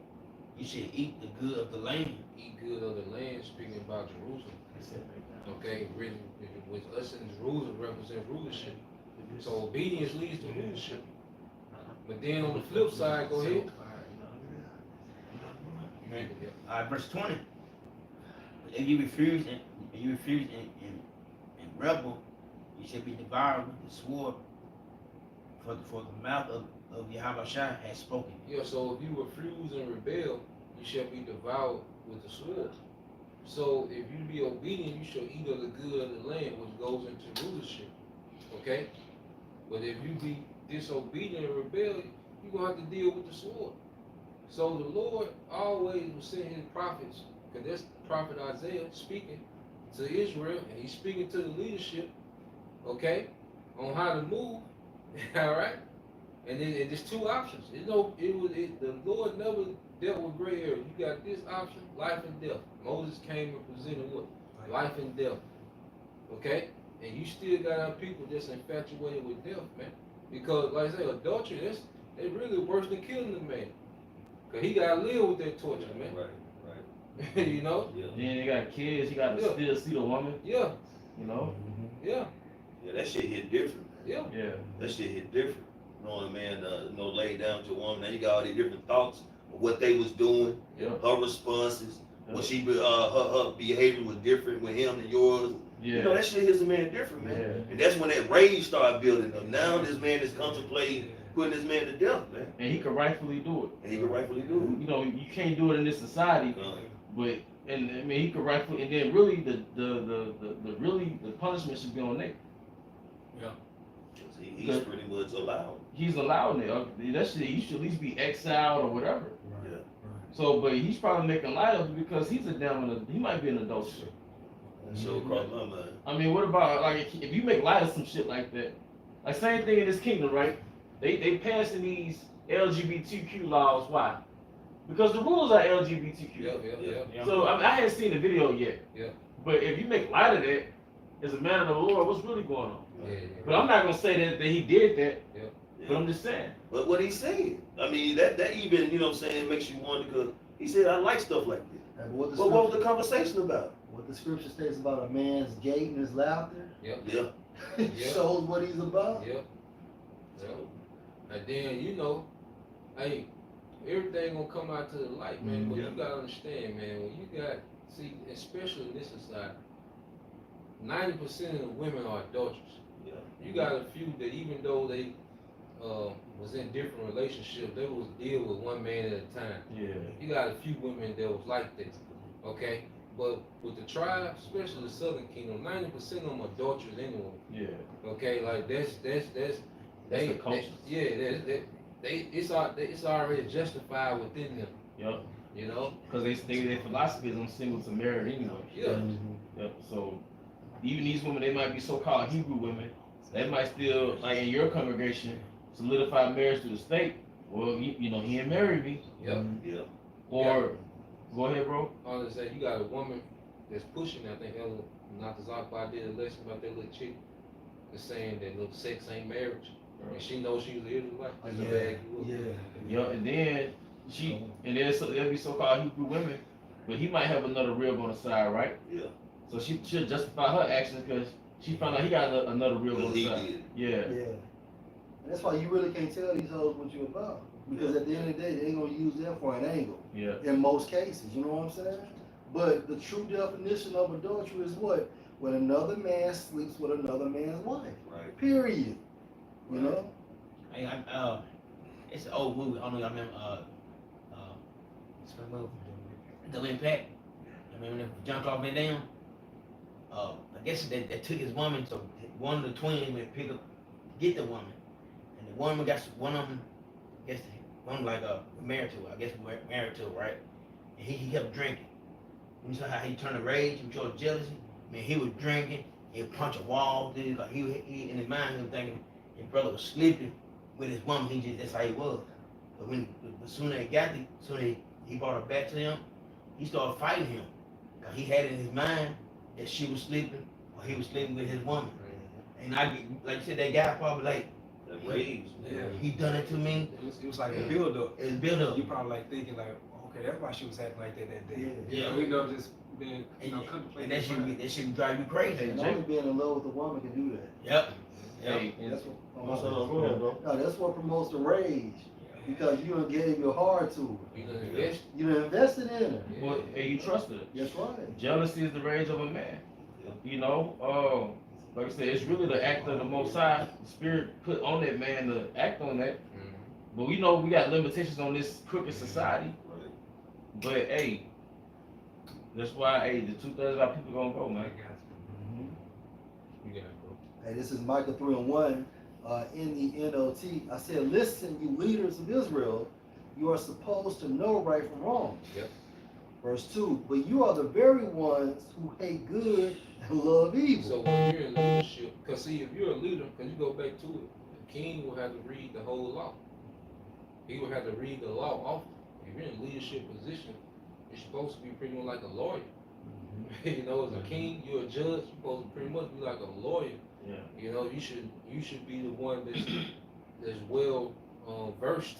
you should eat the good of the land. Eat good of the land, speaking about Jerusalem. Okay, written with us in Jerusalem represent rulership. So obedience leads to rulership. But then on the flip side, go ahead. Verse 20. If you refuse and rebel, you shall be devoured with the sword. For the mouth of Yahushua has spoken. Yeah, so if you refuse and rebel, you shall be devoured with the sword. So if you be obedient, you shall eat of the good of the land, which goes into rulership. Okay? But if you be disobedient and rebel, you're going to have to deal with the sword. So the Lord always will send his prophets, because that's prophet Isaiah speaking to Israel, and he's speaking to the leadership, okay, on how to move. All right? And then there's two options. The Lord never dealt with gray area. You got this option, life and death. Moses came and presented what? Life and death. Okay? And you still got our people that's infatuated with death, man. Because, like I say, adultery, that's really worse than killing the man. Because he got to live with that torture, man. Right. You know? Yeah. Then they got kids, you gotta still see the woman, Yeah, you know? yeah, Yeah, that shit hit different. yeah. Yeah. That shit hit different. Knowing a man, lay down to a woman. Now you got all these different thoughts of what they was doing, Yeah. her responses, what she, her behavior was different with him than yours. You know, Yeah. that shit hits a man different, man. Yeah. And that's when that rage started building up. Now this man is contemplating putting this man to death, man. And he could rightfully do it. And he can rightfully do You know, you can't do it in this society, it. but and I mean he could rightfully, and then really the punishment should be on Nate. He's pretty much allowed. He's allowing it. That shit, he should at least be exiled or whatever. Yeah. So, but he's probably making light of it because he's he might be an adulterer. So across my mind. I mean, what about like if you make light of some shit like that? Like same thing in this kingdom, right? They passing these LGBTQ laws. Why? Because the rules are LGBTQ. Yeah. So I mean, I haven't seen the video yet. Yeah. But if you make light of that, as a man of the Lord, what's really going on? Yeah. But I'm not gonna say that he did that. But Yeah. I'm just saying. But what he said, I mean, that even, you know what I'm saying, makes you wonder, because he said, I like stuff like this. And what the But what was scripture, the conversation about? what the scripture states about a man's gait and his laughter, Yeah. it Yeah. shows what he's about. Yep. And then, you know, hey, everything gonna come out to the light, man. But Yeah. you gotta understand, man, when you got, see, especially in this society, 90% of the women are adulterers. Yeah. You got a few that even though they was in different relationships, they was deal with one man at a time. Yeah. You got a few women that was like that, okay? But with the tribe, especially the Southern Kingdom, 90% of them are adulterers anyway. Yeah. Okay, like that's That's the culture. it's already justified within them. Yep. You know. Because their philosophy is I'm single to marry anyway. Yeah. Yep. So even these women, they might be so-called Hebrew women, they might still, like in your congregation, solidify marriage to the state. Well, you know, he ain't married me. Yep. Yeah. Or, go ahead, bro. I was say you got a woman that's pushing. I think Ella Natazakba did a lesson about that little chick, that's saying that little sex ain't marriage, and she knows she was an Israelite. That's a bad Yeah. And then there'll be so-called Hebrew women, but he might have another rib on the side, right? Yeah. So she should justify her actions because she found out he got another rib on Because the he side. did. Yeah. Yeah. And that's why you really can't tell these hoes what you're about. Because at the end of the day, they ain't gonna use that for an angle. Yeah. In most cases, you know what I'm saying? But the true definition of adultery is what? When another man sleeps with another man's wife. Right. Period. You know? It's an old movie. I don't know. I remember. What's the movie? The Impact. I remember Jean-Claude Van Damme. I guess they took his woman, so one of the twins went pick up, get the woman, and the woman got one of them. I guess one like married to her. I guess married to her, right? And he kept drinking. You saw how he turned to rage and showed jealousy. Man, he was drinking. He'd punch a wall. Dude, like he in his mind he was thinking his brother was sleeping with his woman. That's how he was. But as soon as he brought her back to him, he started fighting him. Cause he had it in his mind that she was sleeping or he was sleeping with his woman. And like you said, that guy probably like, That rage. Yeah. he done it to me. It was like a build up. It's built up. You probably like thinking like, okay, that's why she was acting like that day. Yeah. You know, just being, And contemplating. that should drive you crazy. And only being in love with a woman can do that. Yep. Hey, That's and what, Go ahead, bro. no, that's what promotes the rage. Because you done gave your heart to her. You done invest. You done invested in her. well, and you trust her. That's right. Jealousy is the rage of a man. You know, like I said, it's really the act of the Most High Spirit put on that man to act on that. But we know we got limitations on this crooked society. Right. But hey, that's why the 2/3 of our people gonna go, man. You got it, bro. Hey, this is Micah 3:1 in the NLT. I said, listen, you leaders of Israel, you are supposed to know right from wrong. Yep. Verse 2, but you are the very ones who hate good and love evil. So when you're in leadership, because see, if you're a leader, because you go back to it, the king will have to read the whole law. He will have to read the law often. If you're in a leadership position, you're supposed to be pretty much like a lawyer. You know, as a king, you're a judge, you're supposed to pretty much be like a lawyer. Yeah. You know, you should be the one that's well versed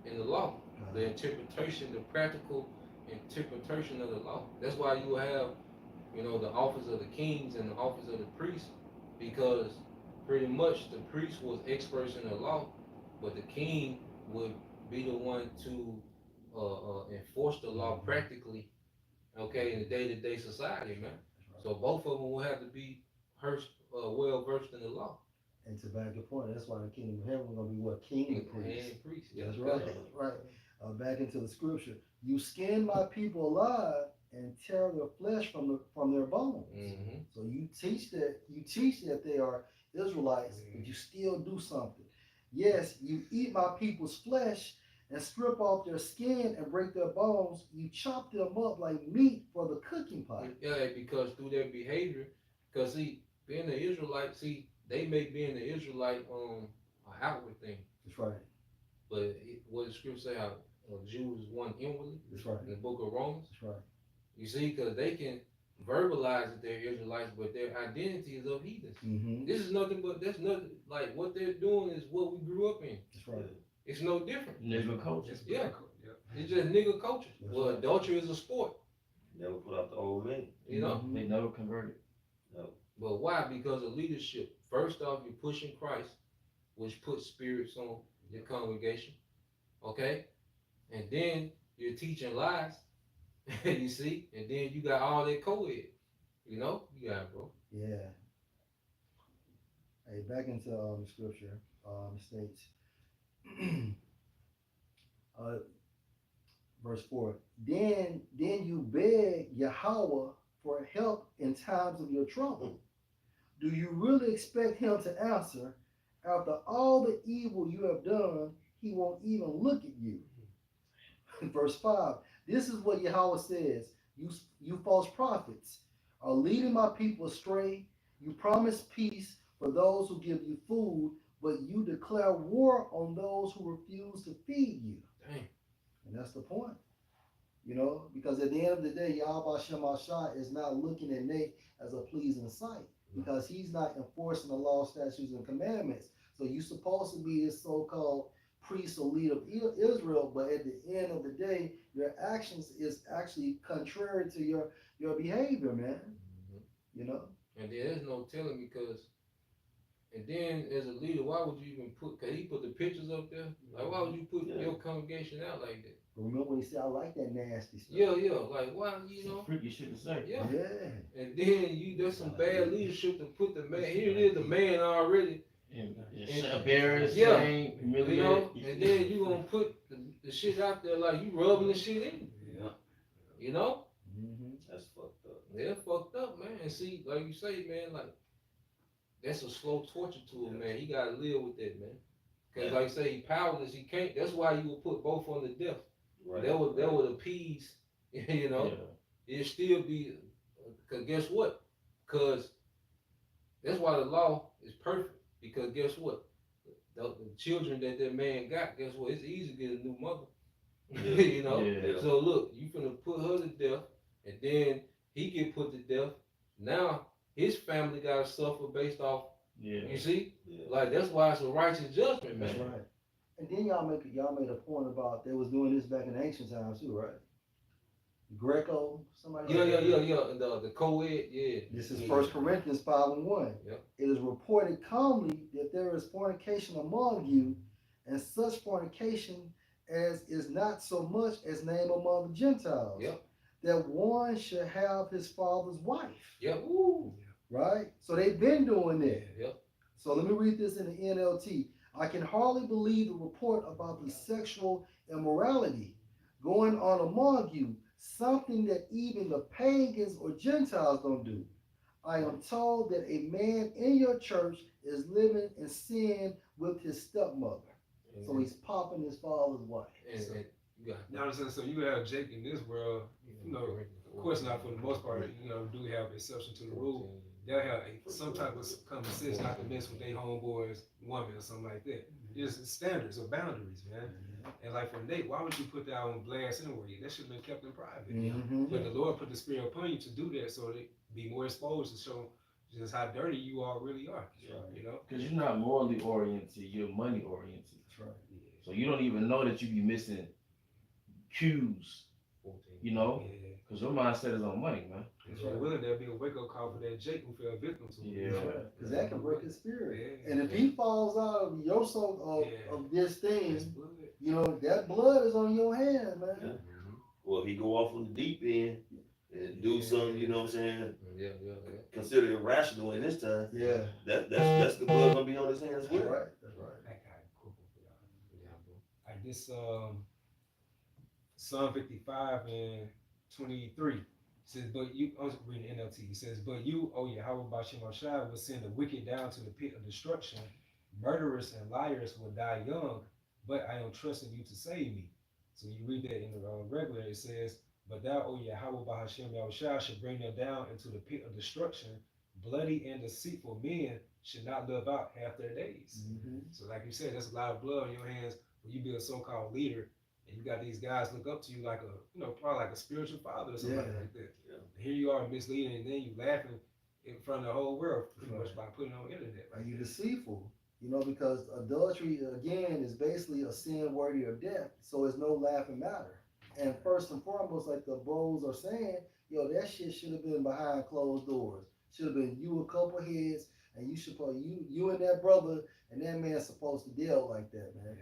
in the law, the interpretation, the practical interpretation of the law. That's why you have, you know, the office of the kings and the office of the priests, because pretty much the priest was experts in the law, but the king would be the one to enforce the law practically, okay, in the day-to-day society, man. So both of them will have to be well versed in the law. And to back your point, that's why the kingdom of heaven is going to be what? King and priest. And priest. That's right. That's right. Back into the scripture. You skin my people alive and tear their flesh from their bones. Mm-hmm. So you teach that they are Israelites, but you still do something. Yes, you eat my people's flesh and strip off their skin and break their bones. You chop them up like meat for the cooking pot. Yeah, because through their behavior, because see, being an Israelite, they make being an Israelite an outward thing. That's right. But what the scripture say, how Jews is one inwardly That's right. in the book of Romans. That's right. You see, because they can verbalize that they're Israelites, but their identity is of heathens. Mm-hmm. That's nothing like what they're doing is what we grew up in. That's right. It's no different. Nigga culture. Yeah. It's just nigga culture. That's Well, right. adultery is a sport, Never put out the old man. you know. They never converted. But why? Because of leadership. First off, you're pushing Christ, which puts spirits on your congregation. Okay? And then you're teaching lies. You see? And then you got all that co-ed. You know? You got it, bro. Yeah. Hey, back into the scripture, states, verse 4. Then you beg Yahweh for help in times of your trouble. Do you really expect him to answer? After all the evil you have done, he won't even look at you. Verse 5. This is what Yahweh says. You false prophets are leading my people astray. You promise peace for those who give you food, but you declare war on those who refuse to feed you. Dang. And that's the point. You know, because at the end of the day, Yahweh Shem Shah is not looking at Nate as a pleasing sight, because he's not enforcing the law, statutes, and commandments. So you're supposed to be this so-called priest or leader of Israel, but at the end of the day, your actions is actually contrary to your behavior, man. You know? And there's no telling, because, and then as a leader, why would you even put, cause he put the pictures up there, like why would you put your congregation out like that? Remember when he said, I like that nasty stuff. Yeah, like why, you know? Freaky shit to say. Yeah. Yeah. And then there's some bad leadership to put the man, here it is, the man already, And embarrassed, Yeah. shame, you know, humiliated. and then you gonna put the shit out there like you rubbing the shit in, Yeah. you know? Mm-hmm. That's fucked up. They're fucked up, man. And see, like you say, man, like, that's a slow torture to him, man. He gotta live with that, man. Cause like you say, he powerless, he can't, that's why you would put both on the death. Right. That would appease, you know? It'd still be, cause guess what? Cause that's why the law is perfect. Because guess what? The children that man got, guess what? It's easy to get a new mother. You know? Yeah. So look, you finna put her to death, and then he get put to death. Now his family gotta suffer based off, Yeah. you see? Yeah. Like that's why it's a righteous judgment, man. That's right. And then y'all made a point about they was doing this back in ancient times too, right? Greco, somebody. Yeah. And the co-ed, yeah. This is Yeah. 1 Corinthians 5:1. Yep. It is reported calmly that there is fornication among you, and such fornication as is not so much as named among the Gentiles. Yep. That one should have his father's wife. Yep. Woo. Right? So they've been doing that. Yep. So let me read this in the NLT. I can hardly believe the report about the sexual immorality going on among you, something that even the pagans or Gentiles don't do. I am told that a man in your church is living in sin with his stepmother. So he's popping his father's wife. And you got Now, understand, so you have Jake in this world, you know, of course not for the most part, you know, do have exception to the rule. They'll have some type of common sense not to mess with their homeboy's woman or something like that. Just standards or boundaries, man. And like for Nate, why would you put that on blast anyway? That should have been kept in private. Mhm. But the Lord put the spirit upon you to do that so they be more exposed to show just how dirty you all really are. You know? Because you're not morally oriented, you're money oriented. That's right. So you don't even know that you be missing cues, you know? Yeah. Because your mindset is on money, man. If you're willing, there'll be a wake up call for that Jake who fell victim to it. Yeah. Because that can break his spirit. Yeah. And if he falls out of your soul Yeah. of this thing, That's blood. you know, that blood is on your hands, man. Yeah. Well, if he go off on the deep end and do something, you know what I'm saying, Yeah. consider irrational in this time, Yeah. that's the blood gonna be on his hands That's with. right. That's right. That guy cool for y'all. Like this Psalm 55 and 23 says, but you, I was reading NLT, it says, but you, oh yeah, how about Shemashai will send the wicked down to the pit of destruction. Murderers and liars will die young, but I am trusting you to save me. So you read that in the regular, it says, but thou, O Yahweh Hashem Yahushua, should bring them down into the pit of destruction. Bloody and deceitful men should not live out half their days. Mhm. So like you said, there's a lot of blood on your hands when you be a so-called leader and you got these guys look up to you like a, you know, probably like a spiritual father or something Yeah. like that. Yeah. And here you are misleading and then you laughing in front of the whole world pretty much by putting it on the internet. Are you deceitful? You know, because adultery, again, is basically a sin worthy of death. So it's no laughing matter. And first and foremost, like the bros are saying, yo, that shit should have been behind closed doors. Should have been you a couple heads, and you and that brother and that man supposed to deal like that, man.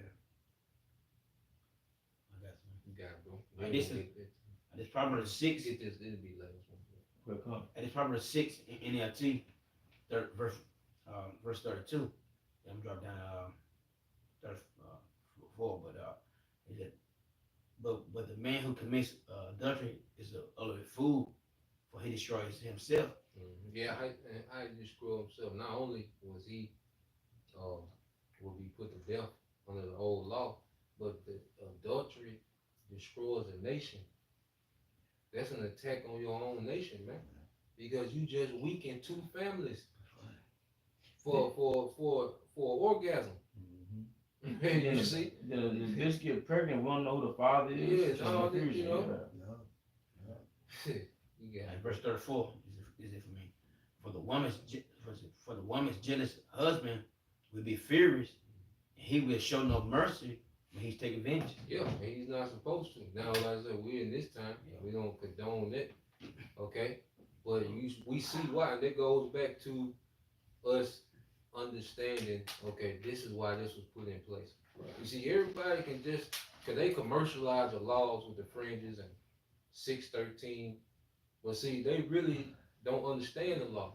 You got it, bro. Like this is- It's Proverbs 6. Get this, it'll be last one. Quick, huh? And it's Proverbs 6 in NLT, verse 32. I'm drop down 30, before, but is that, but the man who commits adultery is a utterly fool, for he destroys himself. Yeah, I destroy himself. Not only was he will be put to death under the old law, but the adultery destroys a nation. That's an attack on your own nation, man. Because you just weakened two families for orgasm. You see? The bitch get pregnant, we don't know who the father is. Yeah, all this, you know. You got And verse 34 is it for me. For the woman's jealous husband will be furious, and he will show no mercy when he's taking vengeance. yeah, and he's not supposed to. Now, like I said, we're in this time. We don't condone it, okay? But we see why. And that goes back to us understanding, okay, this is why this was put in place. You see, everybody can just, because they commercialize the laws with the fringes and 613. But see, they really don't understand the law,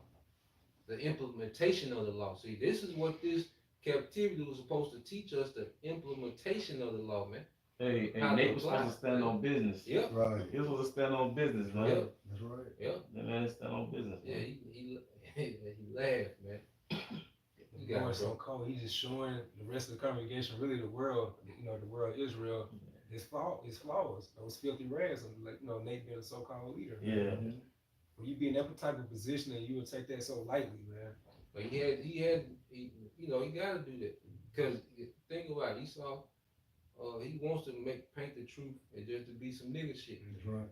the implementation of the law. See, this is what this captivity was supposed to teach us, the implementation of the law, man. Hey, How Nate to was apply. supposed to stand on business. Yeah, Right, He was supposed to stand on business, man. yeah, that's right. yeah. That man stand on business. Yeah, Man. he laughed, man. You got Going it, so bro. cold, he's just showing the rest of the congregation, really the world, the world Israel, his flaws, those filthy rags, and like Nate being a so-called leader. man. Yeah. When you be in that type of position and you would take that so lightly, man. But he got to do that. Because think about it, Esau, he wants to paint the truth and just to be some nigga shit. That's right.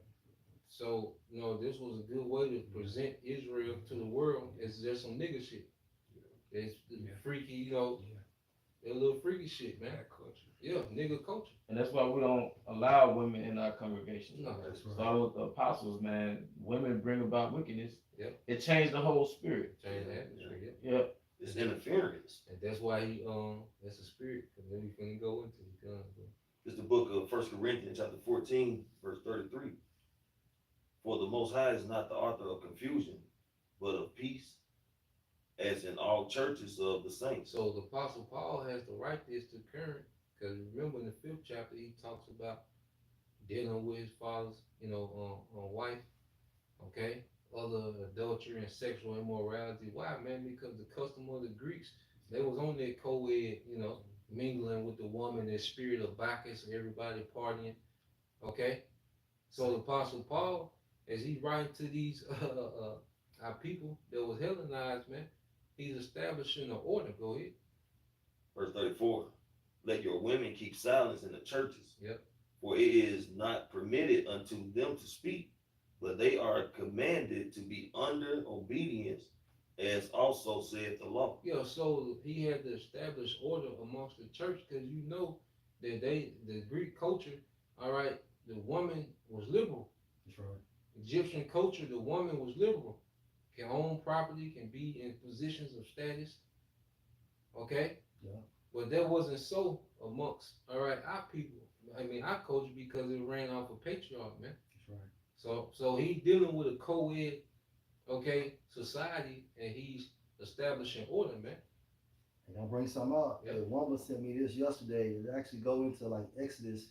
So, this was a good way to present Israel to the world as just some nigga shit. It's freaky, a little freaky shit, man. That culture. Yeah, nigga culture. And that's why we don't allow women in our congregation. No, That's So right. all with the apostles, man, women bring about wickedness. Yep. It changed the whole spirit. Change the atmosphere, yeah. Yep. It's interference. And that's why that's a spirit, because then we finna go into the guns, bro. It's the book of 1 Corinthians chapter 14, verse 33. For the Most High is not the author of confusion, but of peace, as in all churches of the saints. So the Apostle Paul has to write this to current, because remember in the 5th chapter he talks about dealing with his father's, wife, okay, other adultery and sexual immorality. Why, man? Because the custom of the Greeks, they was on that co-ed, mingling with the woman, that spirit of Bacchus, everybody partying, okay. So the Apostle Paul, as he writing to these our people that was Hellenized, man, he's establishing an order. Go ahead. Verse 34. Let your women keep silence in the churches. Yep. For it is not permitted unto them to speak, but they are commanded to be under obedience, as also saith the law. Yeah, so he had to establish order amongst the church, because that the Greek culture, all right, the woman was liberal. That's right. Egyptian culture, the woman was liberal. Can own property, can be in positions of status. Okay? Yeah. But that wasn't so amongst, all right, our people. I mean, our culture, because it ran off of patriarch, man. That's right. So he dealing with a co-ed, okay, society, and he's establishing order, man. And I'll bring some up. Yep. A woman sent me this yesterday. It actually go into like Exodus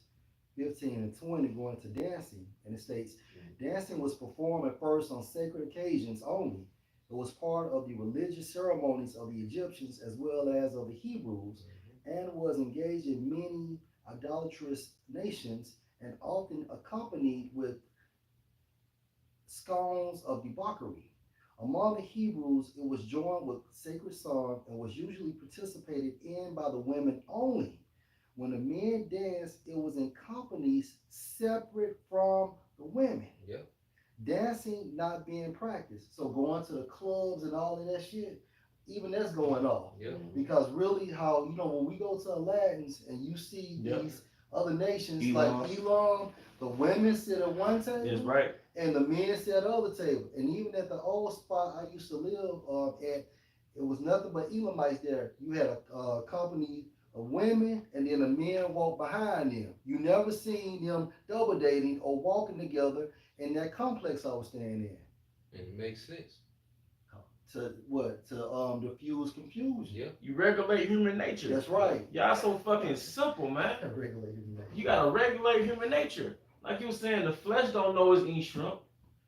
15 and 20, going to dancing. And it states, dancing was performed at first on sacred occasions only. It was part of the religious ceremonies of the Egyptians as well as of the Hebrews, and was engaged in many idolatrous nations, and often accompanied with scones of debauchery. Among the Hebrews, it was joined with sacred song and was usually participated in by the women only. When the men danced, it was in companies separate from the women. Yep. Dancing not being practiced. So going to the clubs and all of that shit, even that's going off. Yep. Because really how, when we go to Aladdin's and you see Yep. these other nations Elam. like Elam, the women sit at one table It's right. and the men sit at the other table. And even at the old spot I used to live at, it was nothing but Elamites there. You had a company of women, and then the men walked behind them. You never seen them double dating or walking together in that complex I was staying in. And it makes sense. diffuse confusion. Yeah. You regulate human nature. That's right. Y'all so fucking simple, man. Regulated nature. You gotta regulate human nature. Like you were saying, the flesh don't know it's eating shrimp.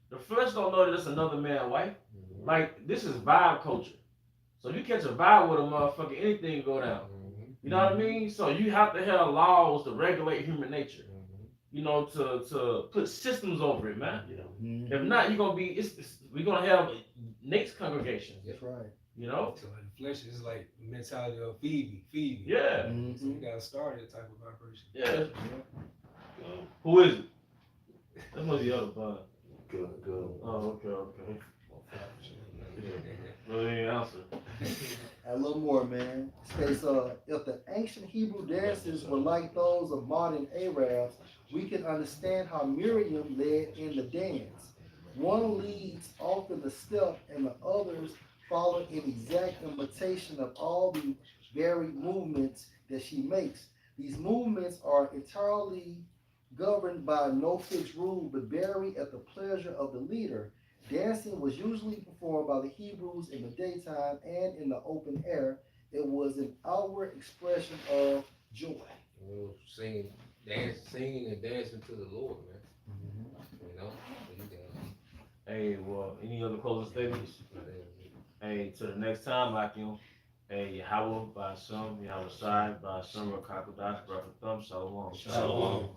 The flesh don't know that it's another man's wife. Mhm. Like, this is vibe culture. So if you catch a vibe with a motherfucker, anything go down. Mhm. You know what I mean? So you have to have laws to regulate human nature. Mhm. You know, to put systems over it, man. Mhm. If not, you're gonna be we're gonna have Nate's congregation. That's right. You know? So like the flesh is like the mentality of feed me. Yeah. So you Mhm. gotta start that type of vibration. Yeah. Who is it? That must be the other bud. Good. Oh, okay. Well, they ain't answer. A little more, man. It says, if the ancient Hebrew dances were like those of modern Arabs, we can understand how Miriam led in the dance. One leads off in the step, and the others follow in exact imitation of all the varied movements that she makes. These movements are entirely governed by no fixed rule, but vary at the pleasure of the leader. Dancing was usually performed by the Hebrews in the daytime and in the open air. It was an outward expression of joy. Well, singing and dancing to the Lord, man. You know? So you can- Hey, well, any other closing statements? Hey, till the next time, Akim. Hey, Yahweh by some, Yahweh Shai by some, Rakakodash, Brother Thumb, Shalom. Shalom.